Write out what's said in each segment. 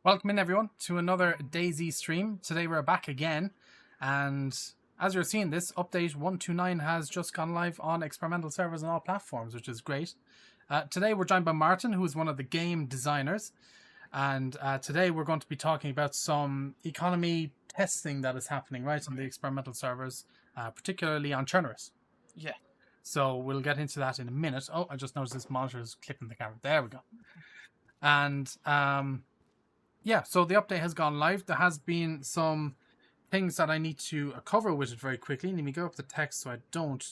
Welcome in everyone to another DayZ stream. Today we're back again, and as you're seeing, this update 129 has just gone live on experimental servers on all platforms, which is great. Today we're joined by Martin, who is one of the game designers, and today we're going to be talking about some economy testing that is happening right on the experimental servers, particularly on Chernarus. Yeah. So we'll get into that in a minute. Oh, I just noticed this monitor is clipping the camera. There we go. And yeah, so the update has gone live. There has been some things that I need to cover with it very quickly. Let me go up the text so I don't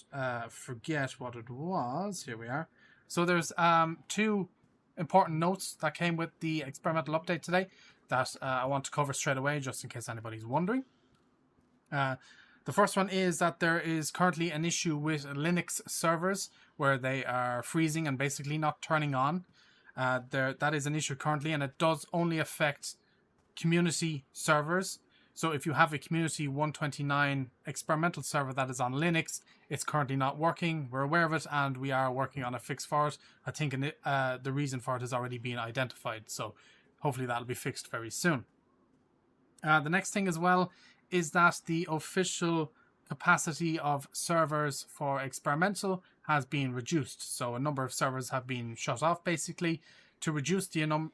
forget what it was. Here we are. So there's two important notes that came with the experimental update today that I want to cover straight away, just in case anybody's wondering. The first one is that there is currently an issue with Linux servers where they are freezing and basically not turning on. That is an issue currently, and it does only affect community servers. So if you have a community 129 experimental server that is on Linux, it's currently not working. We're aware of it, and we are working on a fix for it. I think the reason for it has already been identified, so hopefully that'll be fixed very soon. The next thing as well is that the official capacity of servers for experimental has been reduced. So a number of servers have been shut off basically to reduce the amount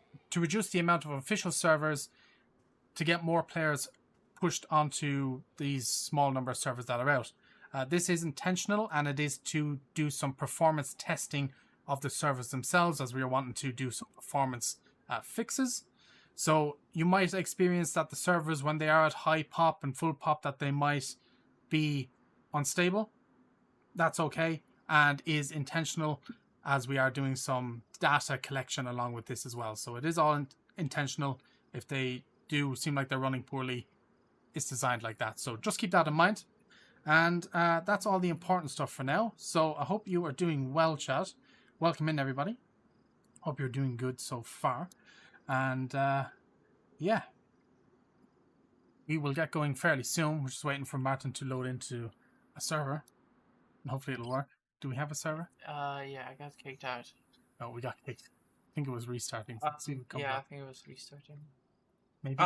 of official servers to get more players pushed onto these small number of servers that are out. This is intentional, and it is to do some performance testing of the servers themselves, as we are wanting to do some performance fixes. So you might experience that the servers, when they are at high pop and full pop, that they might be unstable. That's okay, and is intentional, as we are doing some data collection along with this as well. So it is all intentional. If they do seem like they're running poorly, it's designed like that. So just keep that in mind. And that's all the important stuff for now. So I hope you are doing well, chat. Welcome in, everybody. Hope you're doing good so far. And yeah, we will get going fairly soon. We're just waiting for Martin to load into a server, and hopefully it'll work. Do we have a server? Yeah, I got kicked out. Oh, we got kicked. I think it was restarting. I think it was restarting. Maybe.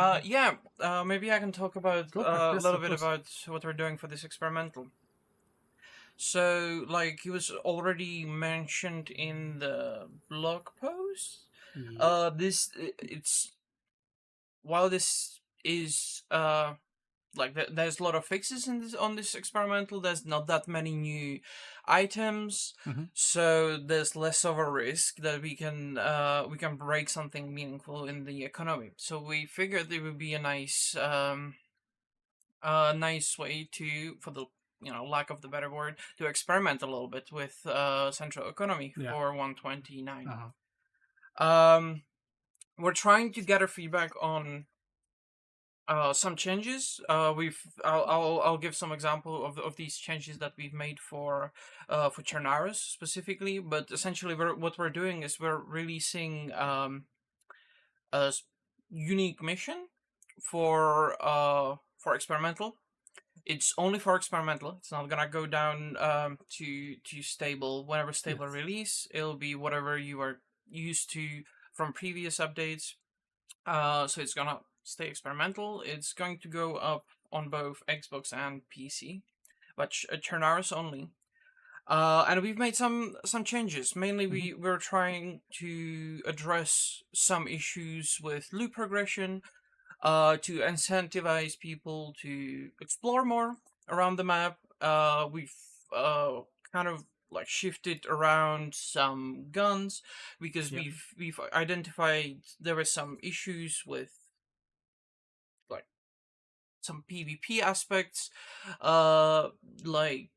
Maybe I can talk about a little bit about what we're doing for this experimental. So, like it was already mentioned in the blog post, this is there's a lot of fixes on this experimental. There's not that many new items, so there's less of a risk that we can break something meaningful in the economy. So we figured it would be a nice way to, for the lack of the better word, to experiment a little bit with central economy for 129. We're trying to gather feedback on some changes. I'll give some example of these changes that we've made for Chernarus specifically. But essentially, what we're doing is we're releasing a unique mission for experimental. It's only for experimental. It's not gonna go down to stable. Whenever stable release, it'll be whatever you are used to from previous updates. So it's gonna stay experimental. It's going to go up on both Xbox and PC, but Chernarus only. And we've made some changes. Mainly, we're trying to address some issues with loop progression, to incentivize people to explore more around the map. We've kind of like shifted around some guns because we've identified there were some issues with like some PvP aspects, like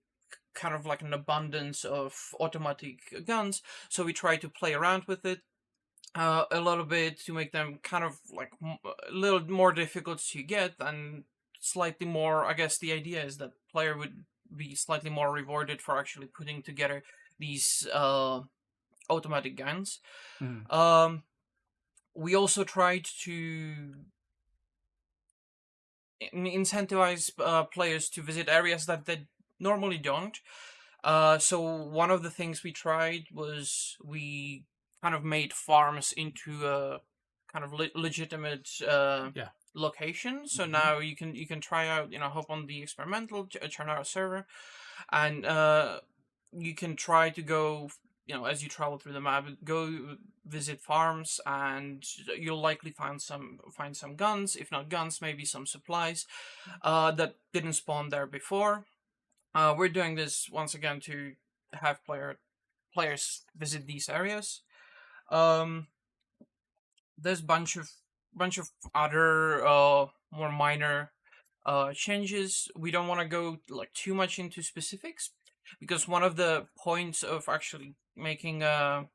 kind of like an abundance of automatic guns. So we try to play around with it a little bit to make them kind of like a little more difficult to get and slightly more. I guess the idea is that player would be slightly more rewarded for actually putting together these automatic guns. We also tried to incentivize players to visit areas that they normally don't. So one of the things we tried was we kind of made farms into a kind of legitimate Yeah. location. So Mhm. now you can try out, hop on the experimental Charnara server, and you can try to go, as you travel through the map, go visit farms, and you'll likely find some guns. If not guns, maybe some supplies that didn't spawn there before. We're doing this once again to have players visit these areas. Um, there's bunch of other more minor changes. We don't want to go like too much into specifics, because one of the points of actually making a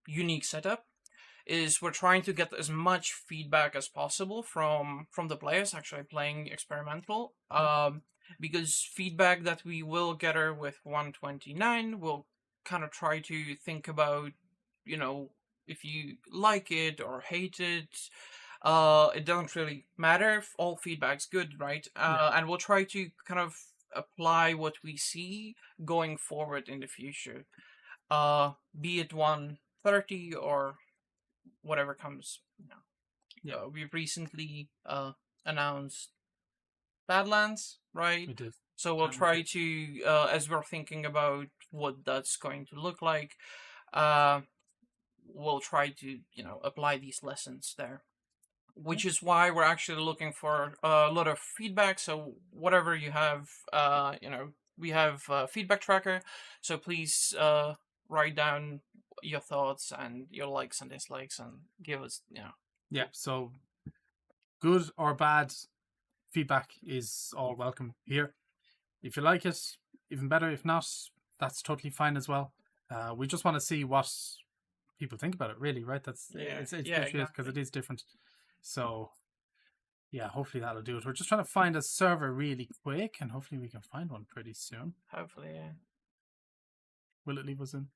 unique setup is we're trying to get as much feedback as possible from the players actually playing experimental. Because feedback that we will gather with 129, we'll kind of try to think about, you know, if you like it or hate it. It doesn't really matter if all feedback's good, right? And we'll try to kind of apply what we see going forward in the future. Be it 130 or whatever comes. We've recently announced Badlands, right? We did. So we'll And try to, as we're thinking about what that's going to look like, we'll try to, apply these lessons there. Which is why we're actually looking for a lot of feedback. So whatever you have, we have a feedback tracker. So please write down your thoughts and your likes and dislikes, and give us, Yeah, so good or bad feedback is all welcome here. If you like it, even better. If not, that's totally fine as well. We just want to see what people think about it, really, right? It's because it is different. So yeah, hopefully that'll do it. We're just trying to find a server really quick, and hopefully we can find one pretty soon. Hopefully, yeah. Will it leave us in?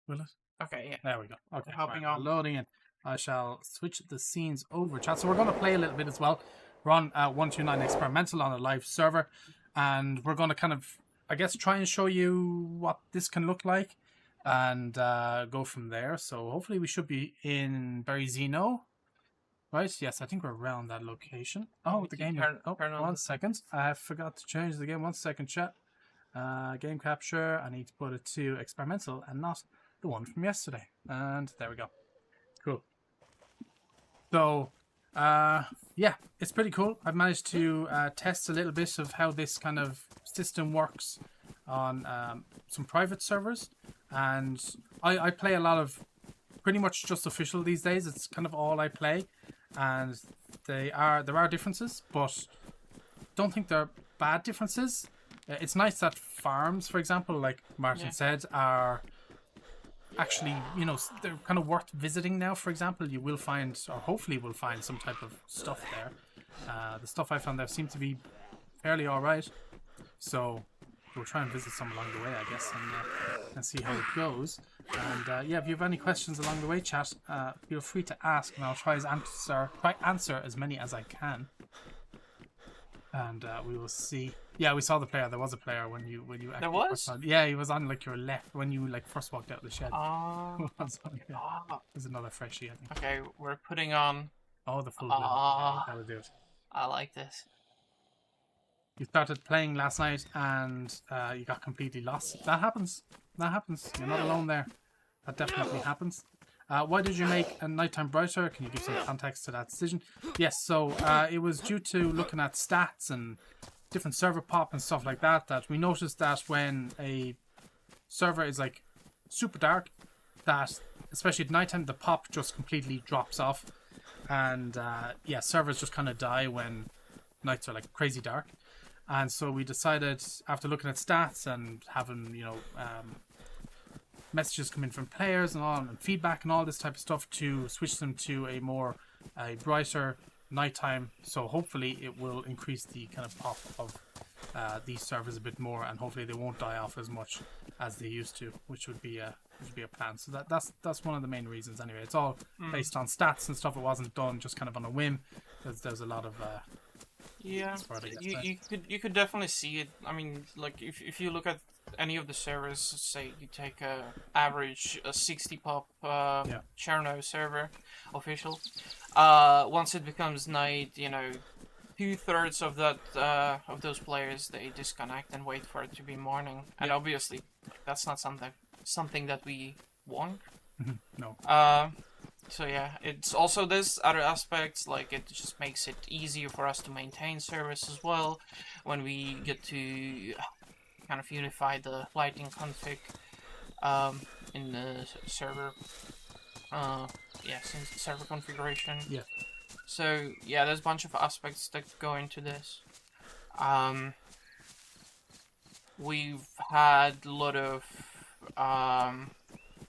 Will it? Okay, yeah. There we go. Okay, Hopping right, on. loading in. I shall switch the scenes over, chat. So we're going to play a little bit as well. We're on 129 experimental on a live server, and we're going to kind of, I guess, try and show you what this can look like, and go from there. So hopefully we should be in Berryzino, right? Yes, I think we're around that location. Oh, the game. One second. I forgot to change the game. 1 second, chat. Game capture. I need to put it to experimental and not the one from yesterday. And there we go. Cool. So, yeah, it's pretty cool. I've managed to test a little bit of how this kind of system works on some private servers, and I play a lot of pretty much just official these days. It's kind of all I play, and there are differences, but don't think they're bad differences. It's nice that farms, for example, like Martin said, are actually, they're kind of worth visiting now. For example, you will find, or hopefully will find, some type of stuff there. The stuff I found there seemed to be fairly alright, so we'll try and visit some along the way, I guess, and see how it goes. And yeah, if you have any questions along the way, chat, feel free to ask, and I'll try answer as many as I can. And we will see. Yeah, we saw the player. There was a player when you actually there was. Yeah, he was on like your left when you first walked out of the shed. Oh. There's another freshie, I think. Okay, we're putting on. Oh, the full blue. That'll do it. I like this. You started playing last night and you got completely lost. That happens. You're not alone there. That definitely happens. Why did you make a nighttime brighter? Can you give some context to that decision? Yes, so it was due to looking at stats and different server pop and stuff like that, that we noticed that when a server is like super dark, that especially at nighttime, the pop just completely drops off. And yeah, servers just kind of die when nights are like crazy dark. And so we decided, after looking at stats and having, messages come in from players and all, and feedback and all this type of stuff, to switch them to a brighter nighttime. So hopefully it will increase the kind of pop of these servers a bit more, and hopefully they won't die off as much as they used to, which would be a plan. So that's one of the main reasons. Anyway, it's all based on stats and stuff. It wasn't done just kind of on a whim. There's a lot of yeah, you could definitely see it. I mean, like if you look at any of the servers, say you take a average 60 pop Cherno server official, once it becomes night, you know, 2/3 of that of those players, they disconnect and wait for it to be morning, and obviously that's not something that we want. No. So yeah, it's also this other aspects, like it just makes it easier for us to maintain service as well when we get to kind of unify the lighting config in the server. Since server configuration. Yeah. So yeah, there's a bunch of aspects that go into this. We've had a lot of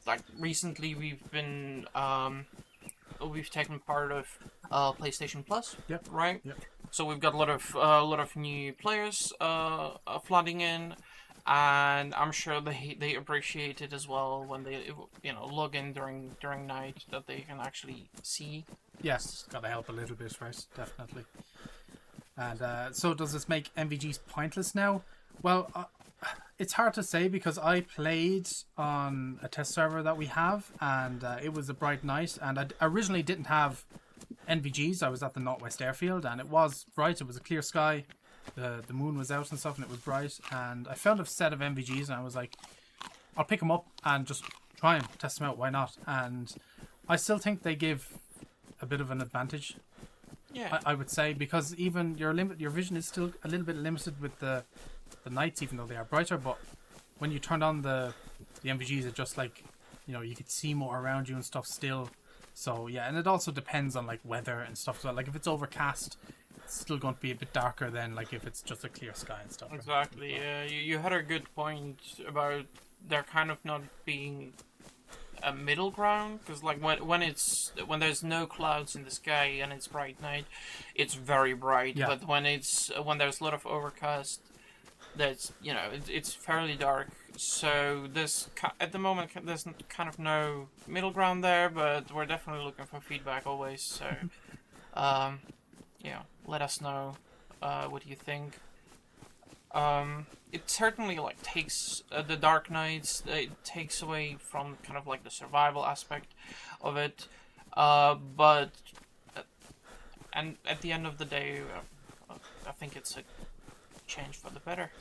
like recently we've been we've taken part of PlayStation Plus. Yep. Right. Yep. So we've got a lot of new players flooding in, and I'm sure they appreciate it as well when they log in during night, that they can actually see. Yes, it's gotta help a little bit, right? Definitely. And so does this make MVGs pointless now? Well, it's hard to say because I played on a test server that we have, and it was a bright night, and I originally didn't have NVGs. I was at the Northwest Airfield, and it was bright. It was a clear sky. The moon was out and stuff, and it was bright. And I found a set of NVGs, and I was like, I'll pick them up and just try and test them out. Why not? And I still think they give a bit of an advantage. Yeah. I would say, because even your vision is still a little bit limited with the nights, even though they are brighter. But when you turned on the NVGs, it just like, you could see more around you and stuff still. So yeah, and it also depends on like weather and stuff. So like if it's overcast, it's still going to be a bit darker than like if it's just a clear sky and stuff. Exactly. Yeah, you had a good point about there kind of not being a middle ground, because like when there's no clouds in the sky and it's bright night, it's very bright. Yeah. But when there's a lot of overcast, that's it's fairly dark. So at the moment there's kind of no middle ground there, but we're definitely looking for feedback always. So let us know what you think. It certainly like takes the dark nights. It takes away from kind of like the survival aspect of it, but and at the end of the day, I think it's a change for the better.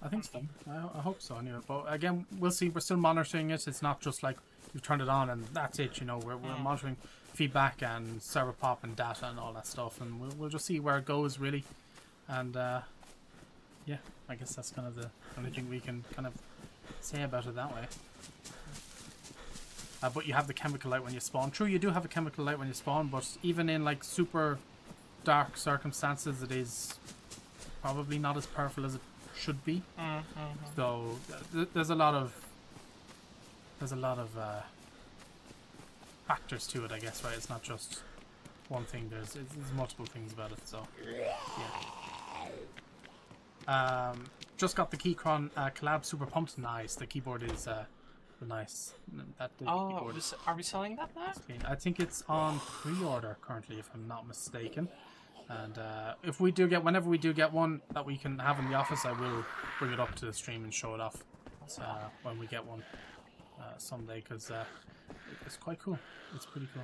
I think so. I hope so anyway. But again, we'll see. We're still monitoring it. It's not just like you've turned it on and that's it. We're monitoring feedback and server pop and data and all that stuff, and we'll just see where it goes really. And yeah, I guess that's kind of the only thing we can kind of say about it that way. But you have the chemical light when you spawn. True, you do have a chemical light when you spawn, but even in like super dark circumstances, it is probably not as powerful as it should be. So there's a lot of factors to it, I guess, right? It's not just one thing. There's multiple things about it. So yeah. Just got the Keychron collab super pumped. Nice. The keyboard is nice. Keyboard are we selling that now? I think it's on pre-order currently, if I'm not mistaken. And if we do get, whenever we do get one that we can have in the office, I will bring it up to the stream and show it off when we get one someday, because it's quite cool. It's pretty cool.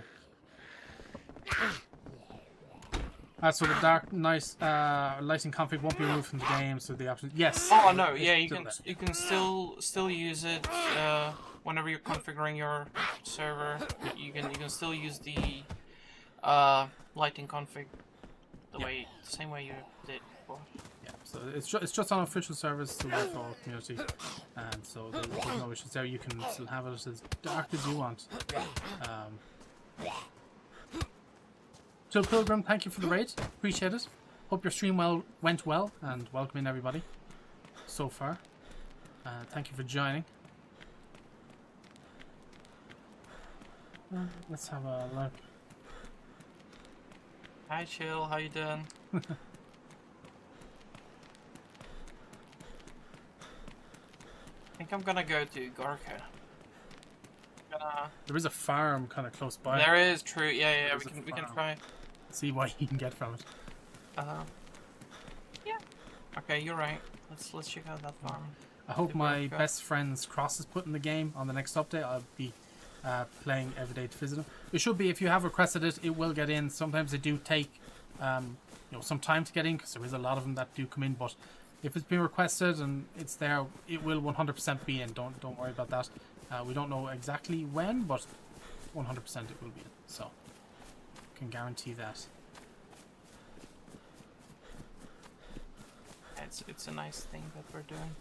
So the dark, nice lighting config won't be removed from the game, so the option. Yes. Oh no, yeah, you can still use it whenever you're configuring your server. You can still use the lighting config the same way you did before. Yeah, so it's just on official servers to work for our community, and so there's no issues there. You can still have it as dark as you want. So Pilgrim, thank you for the raid. Appreciate it. Hope your stream went well, and welcoming everybody so far. Thank you for joining. Let's have a look. Hi Chill, how you doing? I think I'm gonna go to Gorka. There is a farm kind of close by. There is, true. Yeah. We can try. See what you can get from it. Yeah. Okay, you're right. Let's check out that farm. I hope my Dubravka. best friend's cross is put in the game on the next update. I'll be playing every day to visit him. It should be, if you have requested it, it will get in. Sometimes they do take some time to get in because there is a lot of them that do come in. But if it's been requested and it's there, it will 100% be in. Don't worry about that. We don't know exactly when, but 100% it will be in. So can guarantee that. It's a nice thing that we're doing.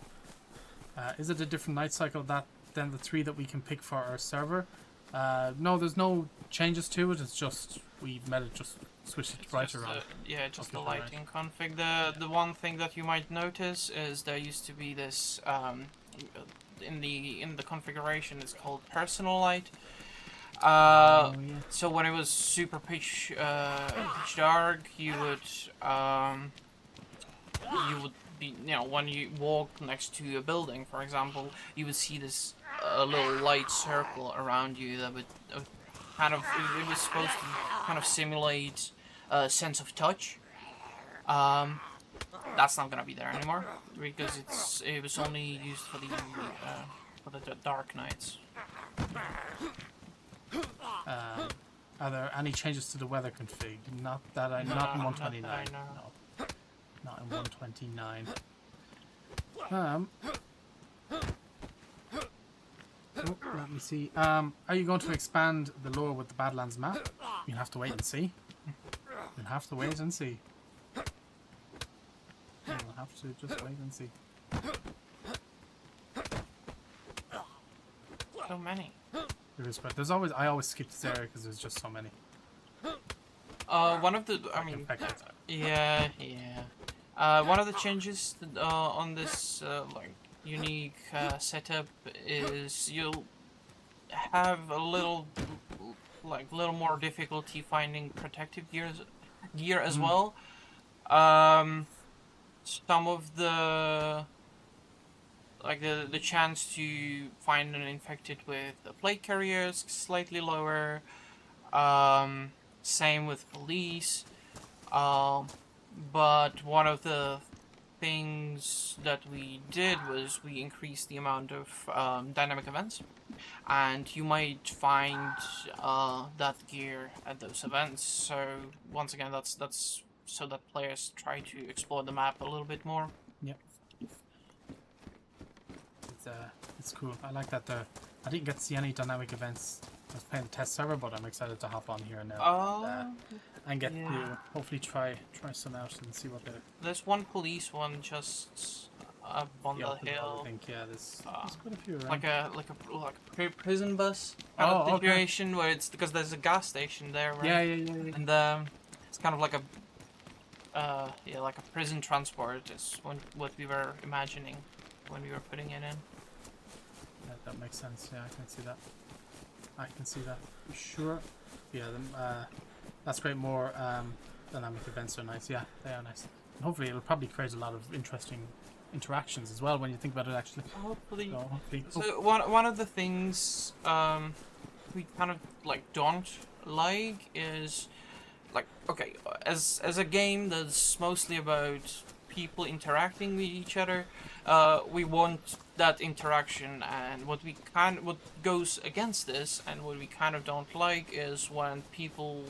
Is it a different night cycle than the 3 that we can pick for our server? No, there's no changes to it. It's just we've made it just switch it right around. Just the lighting config. The one thing that you might notice is there used to be this in the configuration. It's called personal light. So when it was super pitch dark, you would be, when you walk next to a building, for example, you would see this little light circle around you that would kind of, it was supposed to kind of simulate a sense of touch. That's not gonna be there anymore because it was only used for the dark nights. Are there any changes to the weather config? Not in 129. No. Not in 129. Let me see. Are you going to expand the lore with the Badlands map? You'll have to wait and see. You'll have to wait and see. You'll have to just wait and see. So many. There is, but there's always. I always skip this area because there's just so many. One of the, one of the changes on this unique setup is you'll have a little more difficulty finding protective gear as well. Some of the the chance to find an infected with a plague carrier is slightly lower. Same with police. But one of the things that we did was we increased the amount of dynamic events, and you might find that gear at those events. So once again, that's so that players try to explore the map a little bit more. Yep. It's cool. I like that. I didn't get to see any dynamic events. I was playing the test server, but I'm excited to hop on here now and get to hopefully try some out and see what they're. There's one police one just up on the hill. I think there's quite a few around. Like a prison bus kind of situation where it's because there's a gas station there, right? Yeah. And it's kind of like a prison transport is what we were imagining when we were putting it in. Yeah, that makes sense. Yeah, I can see that. For sure. Yeah, that's great. More dynamic events are nice. Yeah, they are nice. And hopefully it'll probably create a lot of interesting interactions as well when you think about it actually. Hopefully. So one of the things we kind of don't like is as a game that's mostly about people interacting with each other, we want that interaction, and what goes against this and what we kind of don't like is when people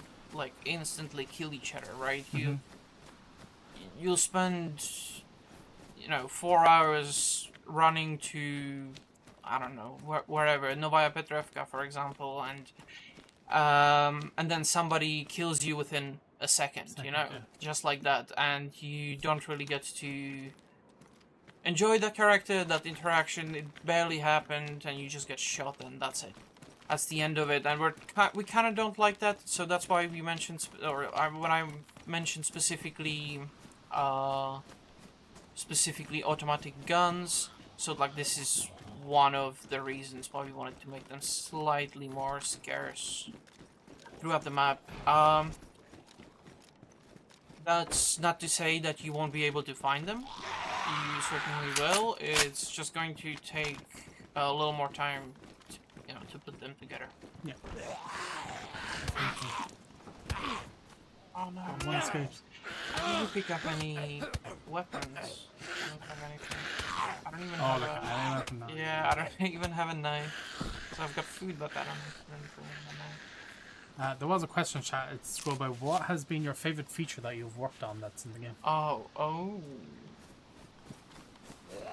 instantly kill each other, right? You'll spend 4 hours running to, I don't know, wherever, Novaya Petrovka, for example, and then somebody kills you within a second, just like that, and you don't really get to enjoy that character, that interaction. It barely happened, and you just get shot, and that's it. That's the end of it, and we kind of don't like that. So that's why we mentioned, when I mentioned specifically automatic guns. So this is one of the reasons why we wanted to make them slightly more scarce throughout the map. That's not to say that you won't be able to find them. You certainly will. It's just going to take a little more time, to put them together. Yeah. Oh no! One escaped. I didn't pick up any weapons. I don't have anything. I don't don't even Oh, have like a... I don't know. Yeah, I don't even have a knife. So I've got food, but I don't have a knife. There was a question chat. It's scrolled by. What has been your favorite feature that you've worked on that's in the game? Oh.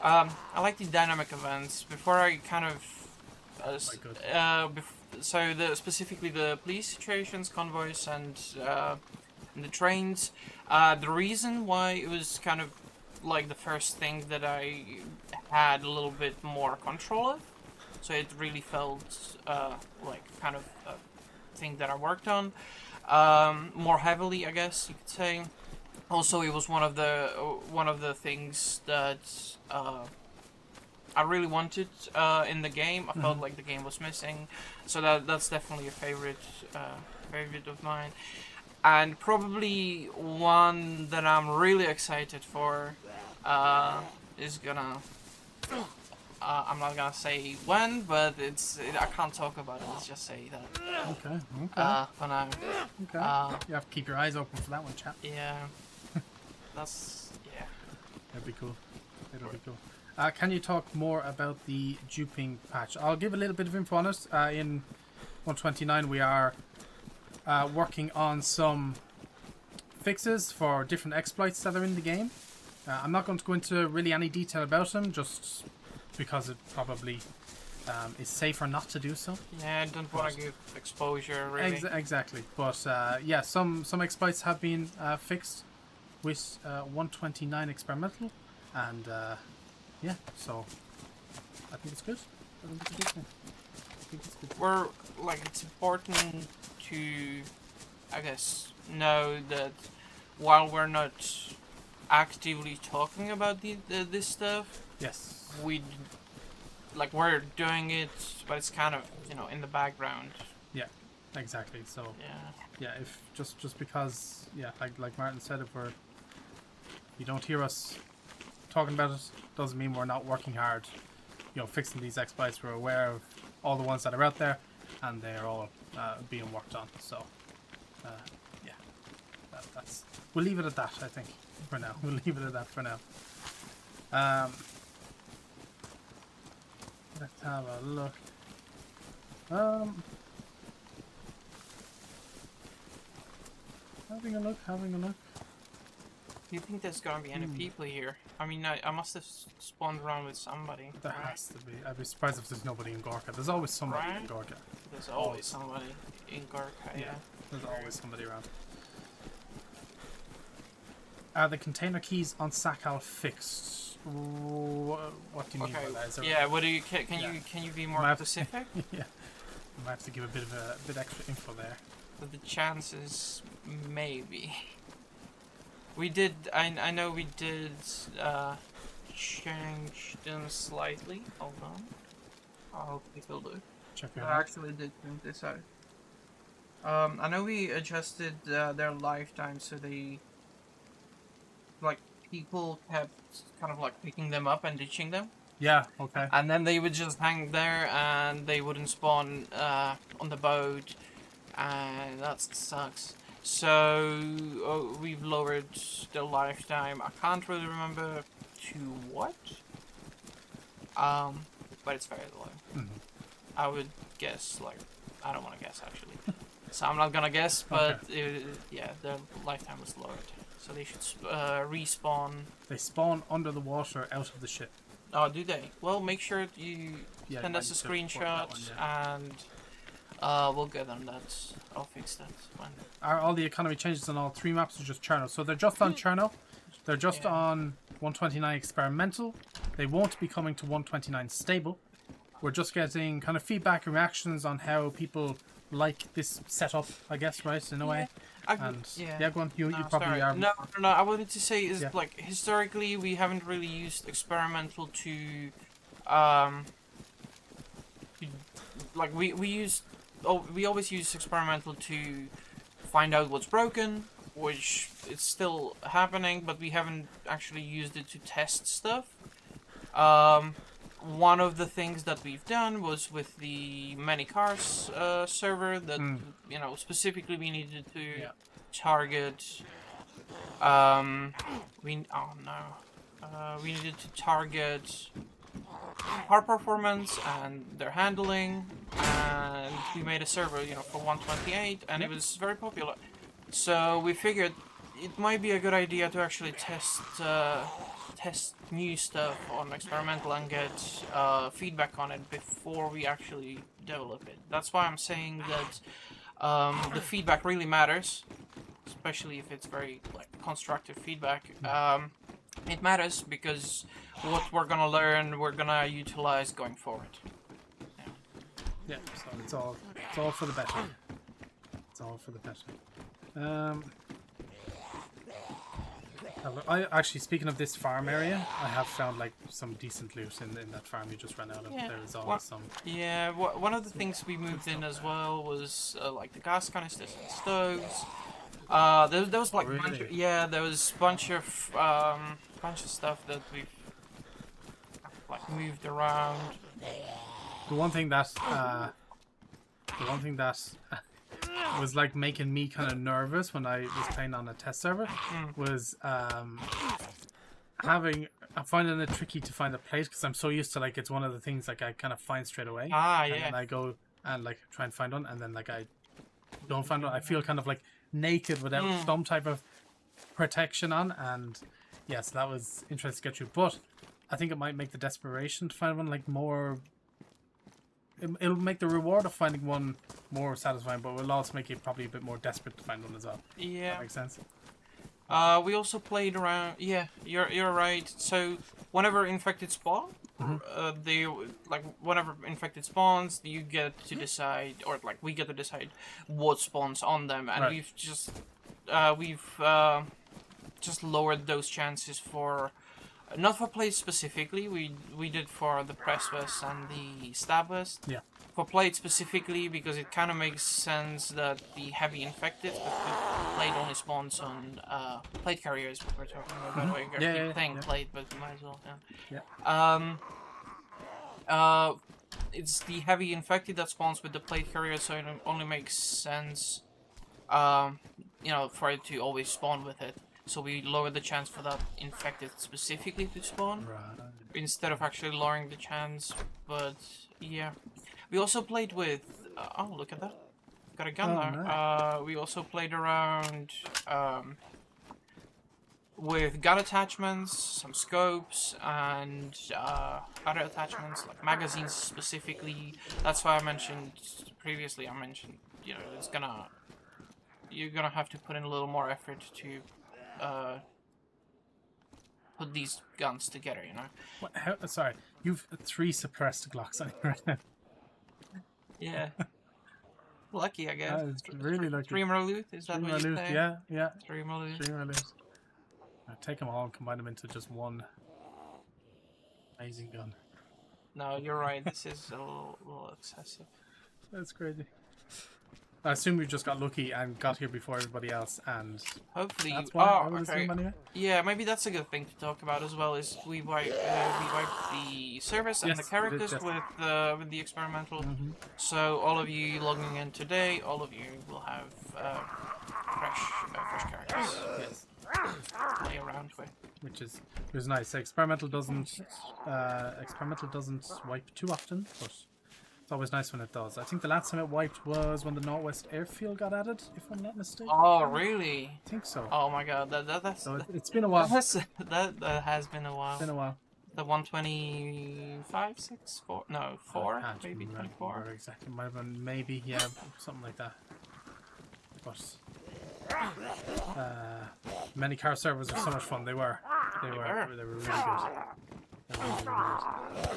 I like the dynamic events. Before I kind of, Quite good. so specifically the police situations, convoys, and the trains. The reason why it was kind of like the first thing that I had a little bit more control of, so it really felt like kind of a thing that I worked on more heavily, I guess you could say. Also, it was one of the things that I really wanted in the game. I felt like the game was missing, so that's definitely a favorite of mine. And probably one that I'm really excited for is gonna. I'm not gonna say when, but I can't talk about it. Let's just say that. Okay. For now. Okay. You have to keep your eyes open for that one, chat. Yeah. That's yeah. That'd be cool. It'll be cool. Can you talk more about the duping patch? I'll give a little bit of info on it. In 129, we are working on some fixes for different exploits that are in the game. I'm not going to go into really any detail about them, just because it probably is safer not to do so. Yeah, I don't want to give exposure, really. Exactly. But yeah, some exploits have been fixed with 129 experimental, and yeah, so I think it's good. I think it's a good thing. We're like, it's important to, I guess, know that while we're not actively talking about this stuff, Yes, we're doing it, but it's kind of, in the background. yeah, exactly. So Yeah. yeah, if just because, yeah, like Martin said, if you don't hear us talking about it, doesn't mean we're not working hard, fixing these exploits. We're aware of all the ones that are out there, and they're all being worked on. So yeah, that's we'll leave it at that. I think for now we'll leave it at that for now. Let's have a look. Having a look. Do you think there's gonna be any people here? I mean, I must have spawned around with somebody. There has to be. I'd be surprised if there's nobody in Gorka. There's always somebody in Gorka. There's always somebody in Gorka, yeah. There's always somebody around. Are the container keys on Sakal fixed? What do you mean by that? Yeah, what do you can you be more specific? Yeah, I might have to give a bit extra info there. But the chances, maybe. We did. I know we did change them slightly. Hold on. I'll take a look. Check it I out. actually did print this out. I know we adjusted their lifetime so they, like, people kept kind of like picking them up and ditching them. Yeah. Okay. And then they would just hang there and they wouldn't spawn on the boat, and that sucks. So we've lowered the lifetime. I can't really remember to what. But it's very low. I would guess, like, I don't want to guess actually. So I'm not gonna guess, but yeah, the lifetime was lowered. So they should respawn. They spawn under the water out of the ship. Oh, do they? Well, make sure you send us a screenshot, and we'll get on that. I'll fix that one. Are all the economy changes on all three maps or just Cherno? So they're just on Cherno. They're just on 129 experimental. They won't be coming to 129 stable. We're just getting kind of feedback and reactions on how people like this setup, I guess, right, in a way. Go on. You probably are. No. I wanted to say is like, historically we haven't really used experimental to like we always use experimental to find out what's broken, which is still happening, but we haven't actually used it to test stuff. One of the things that we've done was with the many cars server that specifically we needed to target. We needed to target hard performance and their handling, and we made a server, for 128, and it was very popular. So we figured it might be a good idea to actually test new stuff on experimental and get feedback on it before we actually develop it. That's why I'm saying that the feedback really matters, especially if it's very constructive feedback. It matters because what we're gonna learn, we're gonna utilize going forward. Yeah. So it's all for the better. It's all for the better. I actually, speaking of this farm area, I have found some decent loot in that farm you just ran out of. Yeah. There's always some. Yeah, one of the things we moved in as well was the gas canisters and stoves. There was Really? there was bunch of stuff that we've moved around. The one thing that was making me kind of nervous when I was playing on a test server was finding it tricky to find a place, because I'm so used to it's one of the things I kind of find straight away. And then I go and try and find one, and then I don't find one. I feel kind of naked without some type of protection on, and yes, that was interesting to get through. But I think it might make the desperation to find one more. It'll make the reward of finding one more satisfying, but it'll also make you probably a bit more desperate to find one as well. Yeah. That makes sense. We also played around. Yeah, you're right. So whenever infected spawn, whenever infected spawns, you get to decide, or we get to decide what spawns on them, and we've just lowered those chances for. Not for plates specifically, we did for the press vest and the stab vest. Yeah. For plate specifically, because it kind of makes sense that the heavy infected, but the plate only spawns on plate carriers. We're talking about, by the way. Yeah, saying yeah. plate, but you might as well. Yeah. It's the heavy infected that spawns with the plate carrier, so it only makes sense, for it to always spawn with it. So we lower the chance for that infected specifically to spawn, instead of actually lowering the chance. But yeah, we also played with. Oh, look at that! Got a gun there. Nice. We also played around with gun attachments, some scopes, and other attachments like magazines specifically. That's why I mentioned previously. You're gonna have to put in a little more effort to. Put these guns together, What, sorry, you've 3 suppressed Glocks on your right. Yeah. Lucky, I guess. That is really lucky. Streamer loot, is that what you say? Yeah. Streamer loot. Streamer loot. Take them all and combine them into just one amazing gun. No, you're right. This is a little excessive. That's crazy. I assume we just got lucky and got here before everybody else, and hopefully. That's why I would okay. assume anyway. Yeah, maybe that's a good thing to talk about as well. Is we wiped the service and Yes, the we characters did, with the experimental. So all of you logging in today, all of you will have fresh characters. Yes. To play around with. Which is nice. Experimental doesn't wipe too often, but it's always nice when it does. I think the last time it wiped was when the Northwest Airfield got added, if I'm not mistaken. Oh, really? I think so. Oh my god, that's So it's been a while. that has been a while. It's been a while. The 125, 6, 4, no, 4, maybe 24. Exactly, might have been maybe, yeah, something like that. But many car servers are so much fun. They were really good. They were really good. Oh,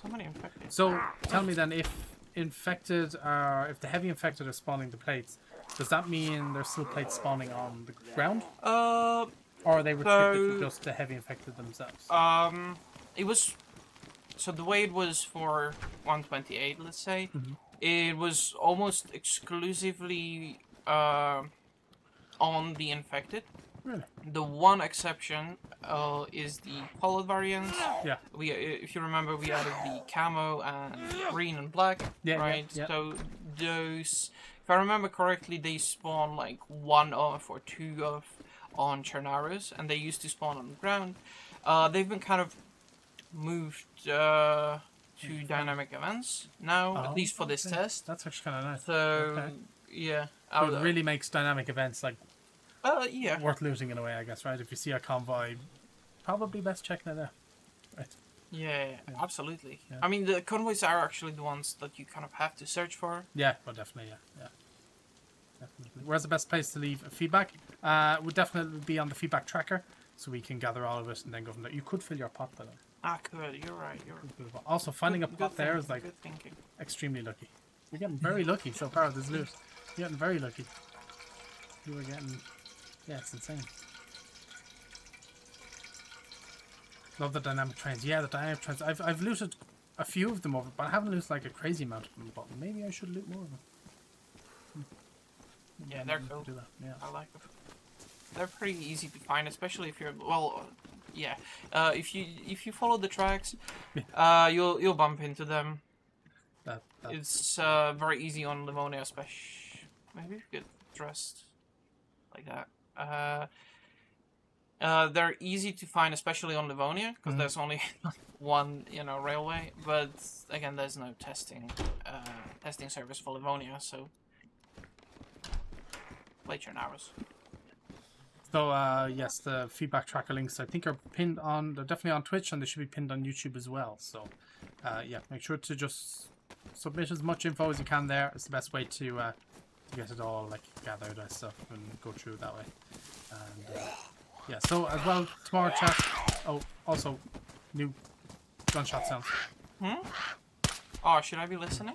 so many infected. So tell me then, if the heavy infected are spawning the plates, does that mean there's still plates spawning on the ground? Or are they restricted to just the heavy infected themselves? It was so the way it was for 128, let's say, it was almost exclusively on the infected. Really? The one exception is the colored variants. Yeah. If you remember, we added the camo and green and black. Yeah. Right. Yeah. So those, if I remember correctly, they spawn like 1 off or 2 off on Chernaros, and they used to spawn on the ground. They've been kind of moved to dynamic events now, at least for this okay. test. That's actually kind of nice. So Okay. yeah, So it really makes dynamic events like yeah. worth looting in a way, I guess, right? If you see a convoy, probably best checking it out. Right. Yeah, absolutely. Yeah. I mean, the convoys are actually the ones that you kind of have to search for. Yeah, well, definitely, yeah. Definitely. Where's the best place to leave feedback? Would definitely be on the feedback tracker, so we can gather all of it and then go from there. You could fill your pot, by the way. Good. You're right. Also, finding a pot there is like good thinking. extremely lucky. You're getting very lucky so far with this loot. You're getting very lucky. You were getting... Yeah, it's insane. Love the dynamic trains. Yeah, the dynamic trains. I've looted a few of them over, but I haven't looted like a crazy amount of them. But maybe I should loot more of them. Yeah, they're cool. Do that. Yeah. I like them. They're pretty easy to find, especially if you're yeah. If you follow the tracks, you'll bump into them. It's very easy on Livonia, especially. Maybe if you get dressed like that. They're easy to find, especially on Livonia, because there's only one, railway. But again, there's no testing service for Livonia, so late your hours. So yes, the feedback tracker links I think are pinned on. They're definitely on Twitch, and they should be pinned on YouTube as well. So yeah, make sure to just submit as much info as you can there. It's the best way to get it all like gathered and stuff and go through it that way. And yeah, so as well tomorrow chat. Oh, also new gunshot sounds. Oh, should I be listening?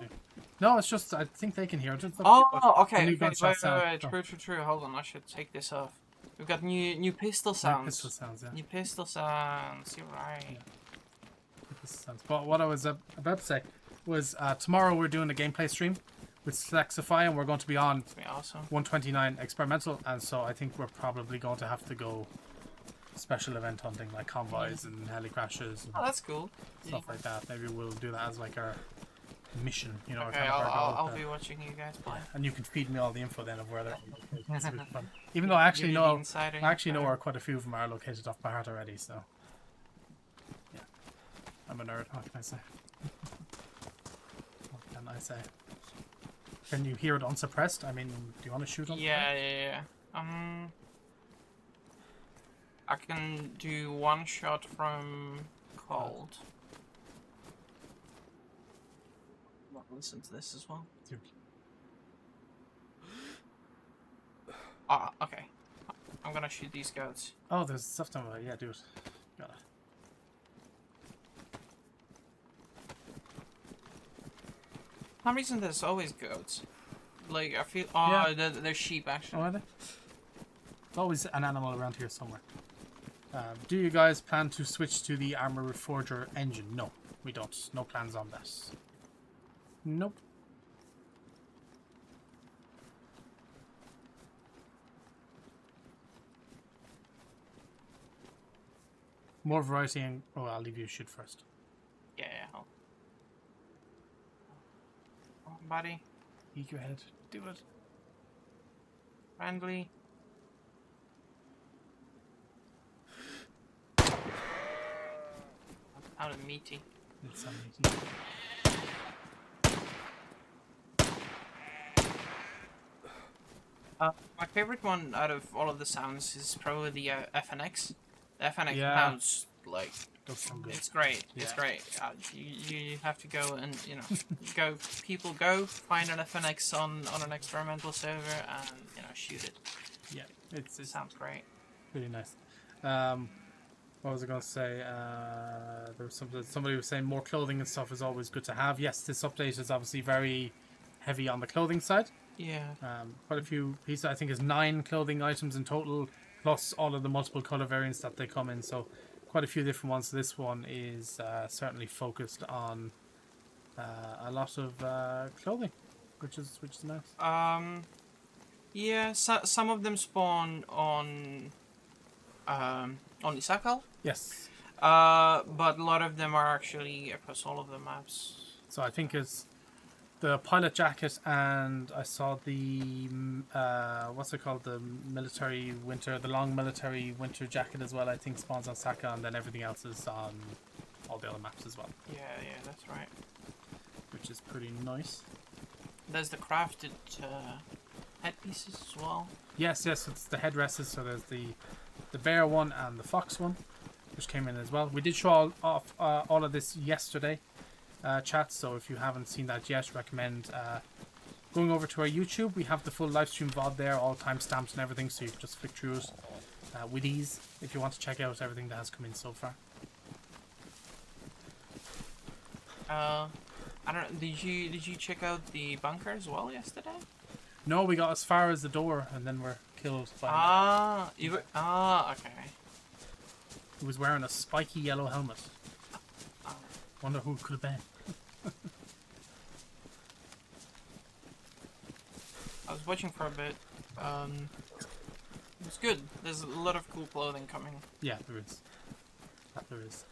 No, it's just I think they can hear it. Okay. New gunshot sound. Wait. True. Hold on, I should take this off. We've got new pistol sounds. New pistol sounds, yeah. New pistol sounds. You're right. Yeah. Pistol sounds. But what I was about to say was tomorrow we're doing a gameplay stream with Slexify, and we're going to be on awesome. 129 experimental, and so I think we're probably going to have to go special event hunting like convoys and heli crashes. And that's cool. Stuff like that. Maybe we'll do that as like our mission, Okay, kind of I'll be watching you guys play. And you can feed me all the info then of where they're located. Even though I actually know where quite a few of them are located off by heart already, so yeah. I'm a nerd, what can I say? What can I say? Can you hear it unsuppressed? I mean, do you want to shoot on Yeah. I can do one shot from cold. I'll listen to this as well. Okay. I'm gonna shoot these goats. Oh, there's stuff down there. Yeah, do it. Got it. For some reason, there's always goats. Like, I feel... they're sheep, actually. Oh, are they? There's always an animal around here somewhere. Do you guys plan to switch to the Armor Reforger engine? No, we don't. No plans on that. Nope. More variety and... Oh, I'll leave you shoot first. Yeah. Come on, buddy. You go ahead. Do it. Friendly. Out of meaty. It's some meaty. My favorite one out of all of the sounds is probably the FNX. The FNX Yeah. sounds like Good. it's great. Yeah. It's great. You have to go and go find an FNX on an experimental server and shoot it. Yeah, It sounds great. really nice. What was I going to say? There was somebody was saying more clothing and stuff is always good to have. Yes, this update is obviously very heavy on the clothing side. Yeah. Quite a few pieces. I think is 9 clothing items in total, plus all of the multiple color variants that they come in. So quite a few different ones. This one is certainly focused on a lot of clothing, which is nice. Yeah. Some of them spawn on Isakal. Yes. But a lot of them are actually across all of the maps. So I think it's the pilot jacket, and I saw the what's it called, the long military winter jacket as well. I think spawns on Saka, and then everything else is on all the other maps as well, Yeah, that's right. which is pretty nice. There's the crafted headpieces as well. Yes, it's the headresses. So there's the bear one and the fox one, which came in as well. We did show all of this yesterday, chat. So if you haven't seen that yet, recommend going over to our YouTube. We have the full live stream VOD there, all timestamps and everything, so you can just flick through it with ease if you want to check out everything that has come in so far. I don't know. Did you check out the bunker as well yesterday? No, we got as far as the door and then we're killed by Okay. He was wearing a spiky yellow helmet. Wonder who it could have been. I was watching for a bit. It's good. There's a lot of cool clothing coming. Yeah, there is. That there is.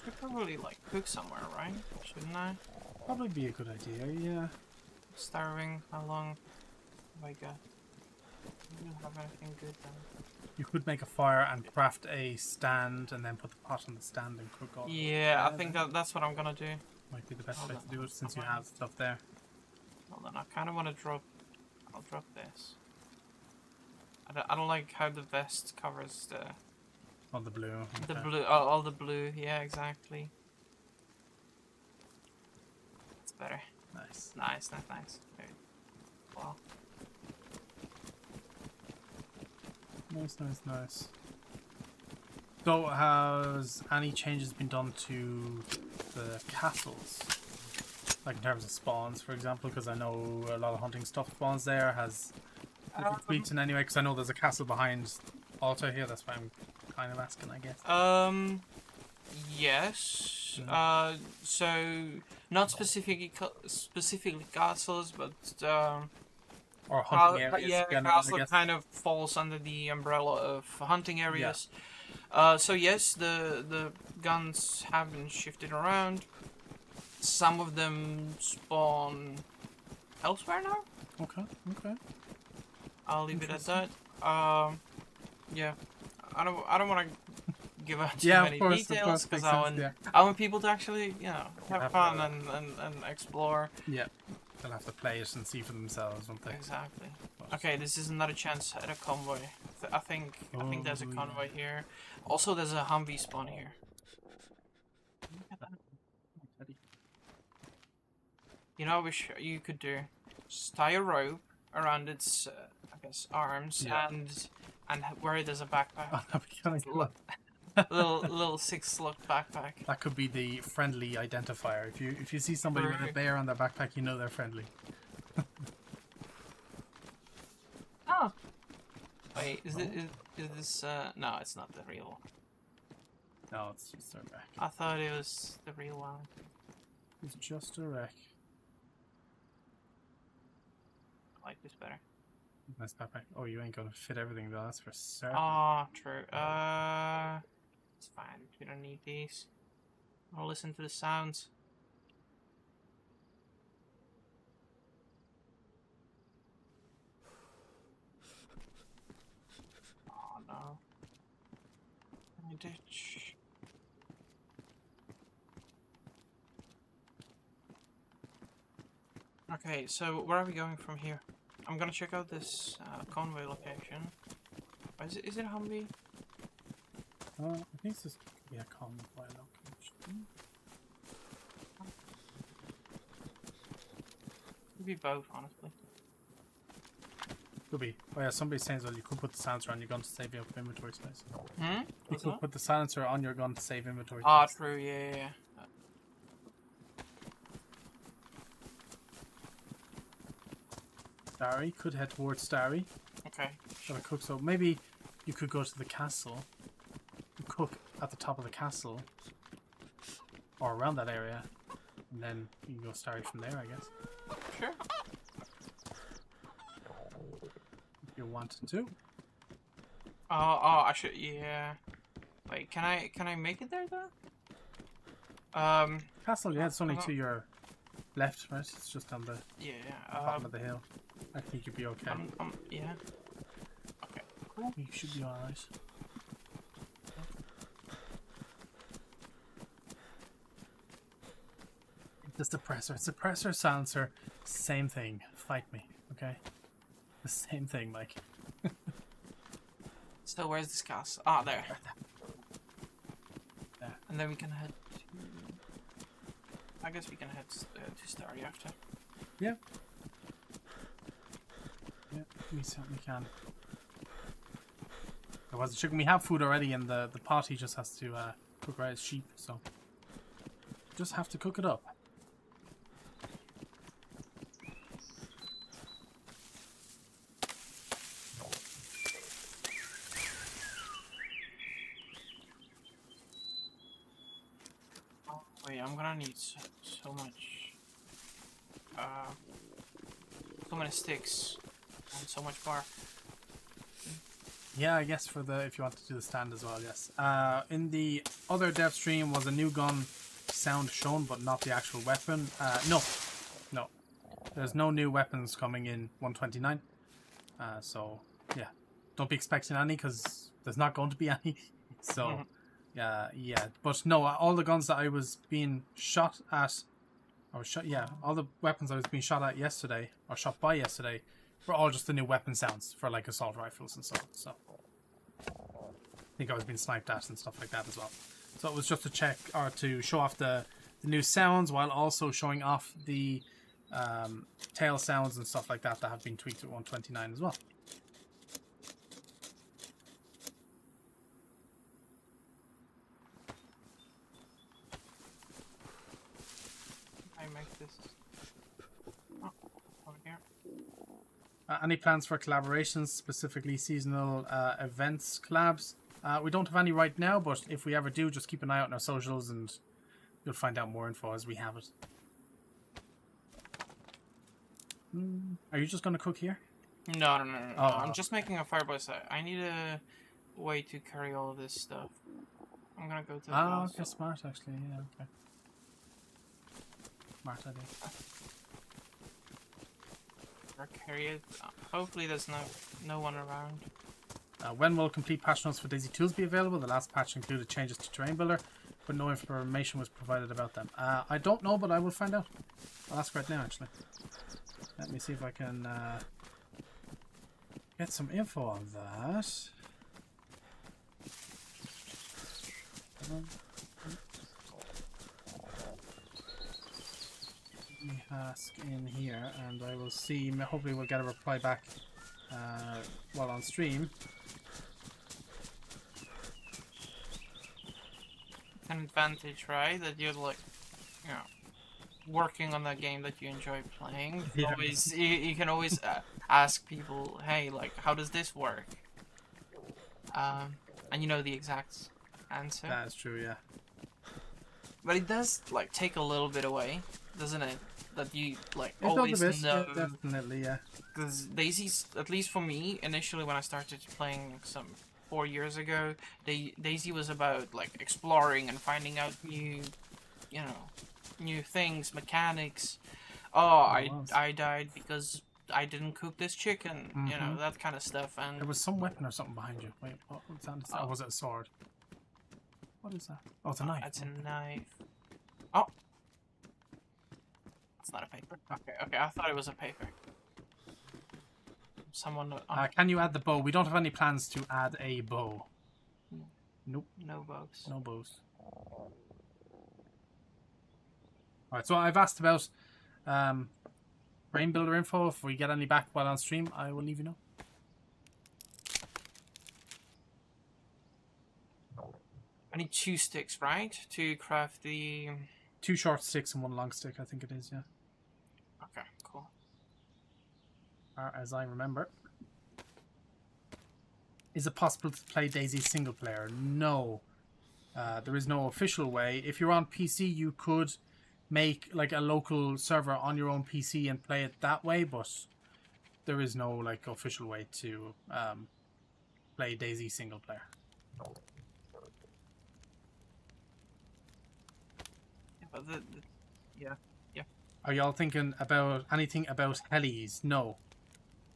Should probably like cook somewhere, right? Shouldn't I? Probably be a good idea, yeah. Starving. How long have I got? I don't have anything good then. You could make a fire and craft a stand and then put the pot on the stand and cook all. Yeah, I think that's what I'm gonna do. Might be the best way to do it since you have stuff there. Hold on, I kind of want to drop. I'll drop this. I don't like how the vest covers the All the blue. the okay. blue. All the blue. Yeah, exactly. That's better. Nice. Nice. Dude. Wow. Nice. So, has any changes been done to the castles? Like in terms of spawns, for example, because I know a lot of hunting stuff spawns there. Has it been tweaked in any way? Because I know there's a castle behind Alta here. That's why I'm kind of asking, I guess. Yes. So not specifically castles, but Or hunting areas. yeah, generally, I castle guess. kind of falls under the umbrella of hunting areas. So yes, the guns have been shifted around. Some of them spawn elsewhere now. Okay. I'll leave it at that. Yeah, I don't want to give out too many details because I want people to actually, have fun and explore. Yeah, they'll have to play it and see for themselves, won't they? Exactly. Okay, this is another chance at a convoy. I think there's a convoy here. Also, there's a Humvee spawn here. You know, wish you could do. Just tie a rope around its, arms and where there's a backpack. Oh, that'd be kind of cool. little 6-slug backpack. That could be the friendly identifier. If you see somebody with a bear on their backpack, you know they're friendly. Oh. Wait, is this? No, it's not the real one. No, it's just a wreck. I thought it was the real one. It's just a wreck. I like this better. Nice backpack. Oh, you ain't gonna fit everything though. That's for certain. Oh, true. It's fine. We don't need these. I'll listen to the sounds. Oh no. My ditch. Okay, so where are we going from here? I'm gonna check out this convoy location. Is it Humvee? I think it's just a convoy location. Could be both, honestly. Could be. Oh yeah, somebody's saying that you could put the silencer on your gun to save up inventory space. Hmm? You could put the silencer on your gun to save inventory Ah, space. true. Yeah. Starry could head towards Starry. Okay. Gotta cook, so maybe you could go to the castle, cook at the top of the castle, or around that area, and then you can go Starry from there, I guess. Sure. If you wanted to. Oh, I should. Yeah. Wait, can I make it there though? Castle, yeah, it's only to your left, right? It's just on the bottom of the hill. I think you'd be okay. Yeah. Okay. Cool. We should be alright. The suppressor, silencer, same thing. Fight me, okay? The same thing, Mike. So where's this gas? Ah, there. Yeah. And then we can head to... I guess we can head to Starry after. Yeah. Yeah, we certainly can. Otherwise, the chicken, we have food already, and the pot, he just has to cook right as sheep, so... Just have to cook it up. Wait, I'm gonna need so many sticks and so much bar. Yeah, I guess for the if you want to do the stand as well, yes. In the other dev stream was a new gun sound shown, but not the actual weapon. No. There's no new weapons coming in 129. So yeah, don't be expecting any because there's not going to be any. So. Yeah, but no, all the guns that I was being shot at, all the weapons I was being shot at yesterday, or shot by yesterday, were all just the new weapon sounds for like assault rifles and so on. So, I think I was being sniped at and stuff like that as well. So it was just to check, or to show off the new sounds, while also showing off the tail sounds and stuff like that have been tweaked at 129 as well. Any plans for collaborations, specifically seasonal events collabs? We don't have any right now, but if we ever do, just keep an eye out on our socials and you'll find out more info as we have it. Are you just going to cook here? No. Oh, I'm just making a fireplace. I need a way to carry all of this stuff. I'm going to go to the house. Okay, smart actually, yeah, okay. Smart idea. Carry it. Hopefully there's no one around. When will complete patch notes for DayZ tools be available? The last patch included changes to Terrain Builder, but no information was provided about them. I don't know, but I will find out. I'll ask right now, actually. Let me see if I can get some info on that. Let me ask in here, and I will see. Hopefully, we'll get a reply back while on stream. It's an advantage, right? That you're like, you know, working on that game that you enjoy playing. Yeah. You can always ask people, hey, like, how does this work? And you know the exact answer. That is true, yeah. But it does like take a little bit away, doesn't it? That you like It's always not the best, know. yeah, definitely, yeah. Because DayZ's, at least for me, initially when I started playing some 4 years ago, DayZ was about like exploring and finding out new, you know, new things, mechanics. Oh, I died because I didn't cook this chicken. You know, that kind of stuff. And There was some weapon or something behind you. Wait, what was that? Oh. Or was it a sword? What is that? Oh, it's a knife. It's a knife. Oh. It's not a paper. Okay, I thought it was a paper. Someone... Can you add the bow? We don't have any plans to add a bow. Nope. No bows. No bows. Alright, so I've asked about Brain Builder info. If we get any back while on stream, I will leave you know. I need 2 sticks, right? To craft the... 2 short sticks and 1 long stick, I think it is, yeah. Okay, cool. As I remember. Is it possible to play DayZ single player? No. There is no official way. If you're on PC, you could make like a local server on your own PC and play it that way, but there is no like official way to play DayZ single player. Yeah, but yeah. Are y'all thinking about anything about helis? No.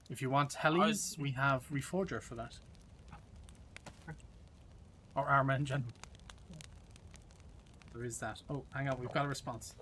If you want helis, we have Reforger for that. Or armor in general. There is that. Oh, hang on, we've got a response.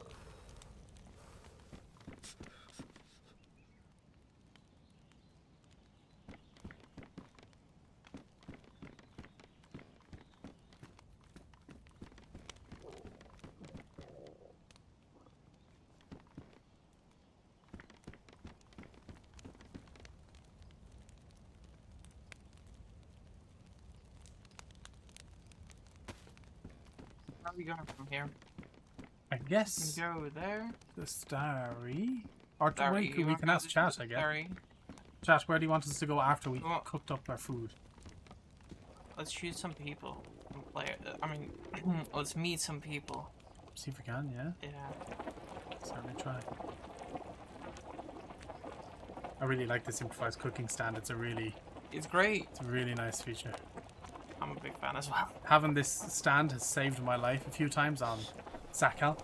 How are we going from here? I guess We go there. the starry. Or Starry, we can ask chat, I guess. Starry. Chat, where do you want us to go after we Well, cooked up our food? let's choose some people and play it. I mean, let's meet some people. See if we can, yeah? Yeah. Certainly try. I really like this improvised cooking stand. It's a really Great. nice feature. I'm a big fan as well. Having this stand has saved my life a few times on Sakal.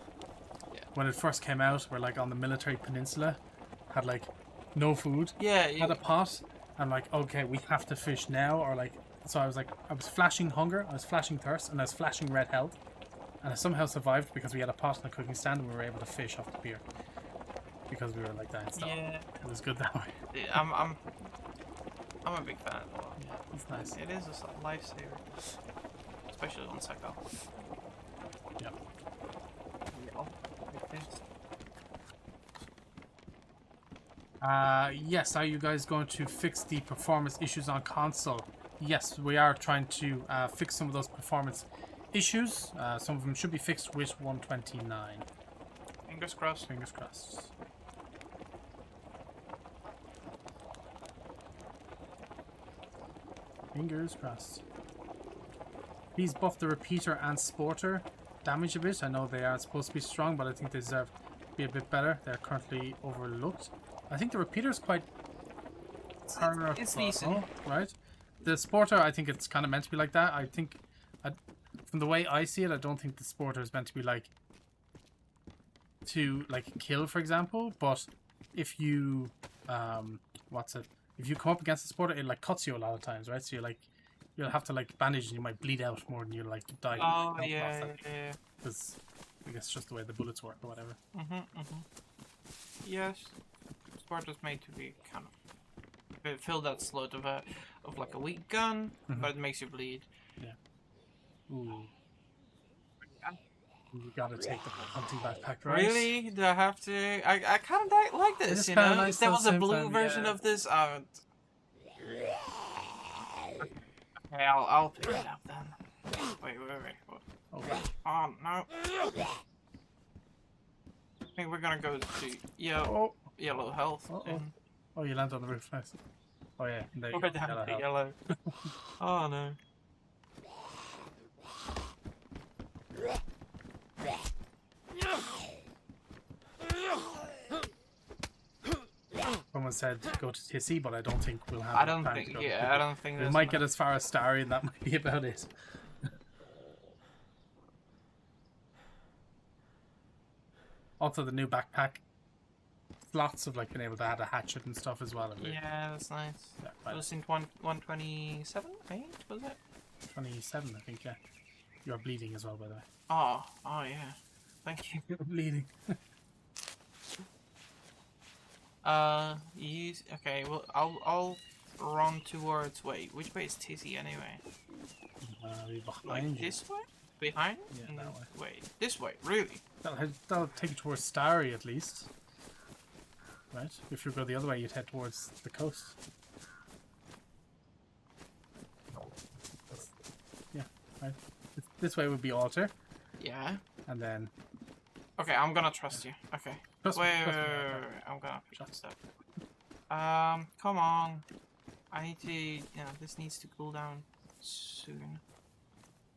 Yeah. When it first came out, we're like on the military peninsula, had like no food, Yeah. had a pot, and like, okay, we have to fish now, or like, so I was flashing hunger, I was flashing thirst, and I was flashing red health, and I somehow survived because we had a pot and a cooking stand, and we were able to fish off the pier because we were like that and stuff. Yeah. It was good that way. I'm a big fan as well. Yeah, it's nice. It is a lifesaver, especially on Psycho. Yeah. Yes, are you guys going to fix the performance issues on console? Yes, we are trying to fix some of those performance issues. Some of them should be fixed with 129. Fingers crossed. Fingers crossed. Fingers crossed. Please buff the repeater and sporter damage a bit. I know they aren't supposed to be strong, but I think they deserve to be a bit better. They're currently overlooked. I think the repeater is quite It's decent. right? The sporter, I think it's kind of meant to be like that. I think, from the way I see it, I don't think the sporter is meant to be like to like kill, for example. But if you, if you come up against the sporter, it like cuts you a lot of times, right? So you'll have to like bandage, and you might bleed out more than you'll like die. Oh yeah. Because I guess it's just the way the bullets work or whatever. Yes, Sport was made to be kind of fill that slot of like a weak gun, but it makes you bleed. Yeah. Ooh. You gotta take the hunting backpack, right? Really? Do I have to? I kind of like this, you know? Nice If there was a blue time, version yeah. of this, I would... Okay, I'll pick it up then. Wait. What? Okay. Oh, no. I think we're gonna go to yellow health. and Oh, you landed on the roof, nice. Oh yeah, there you we're go. down to health. yellow. Oh, no. Someone said go to TC, but I don't think we'll have I don't time think, to go. yeah, I don't think We there's might get enough. as far as Starry, and that might be about it. Also, the new backpack. Lots of like being able to add a hatchet and stuff as well. Yeah, that's nice. Yeah, It right. was in 127, I think, was it? 27, I think. Yeah, you're bleeding as well, by the way. Oh yeah. Thank you. You're bleeding. Okay, well, I'll run towards, wait, which way is TC anyway? Behind Like you. this way? Behind? Yeah, that way. Wait, this way, really? That'll take you towards Starry at least. Right? If you go the other way, you'd head towards the coast. Yeah, right. This way would be Altar, Yeah. and then Okay, I'm gonna trust you. Okay. Trust me, Wait, trust me. I'm gonna pick Trust. this up. Come on. I need to, this needs to cool down soon.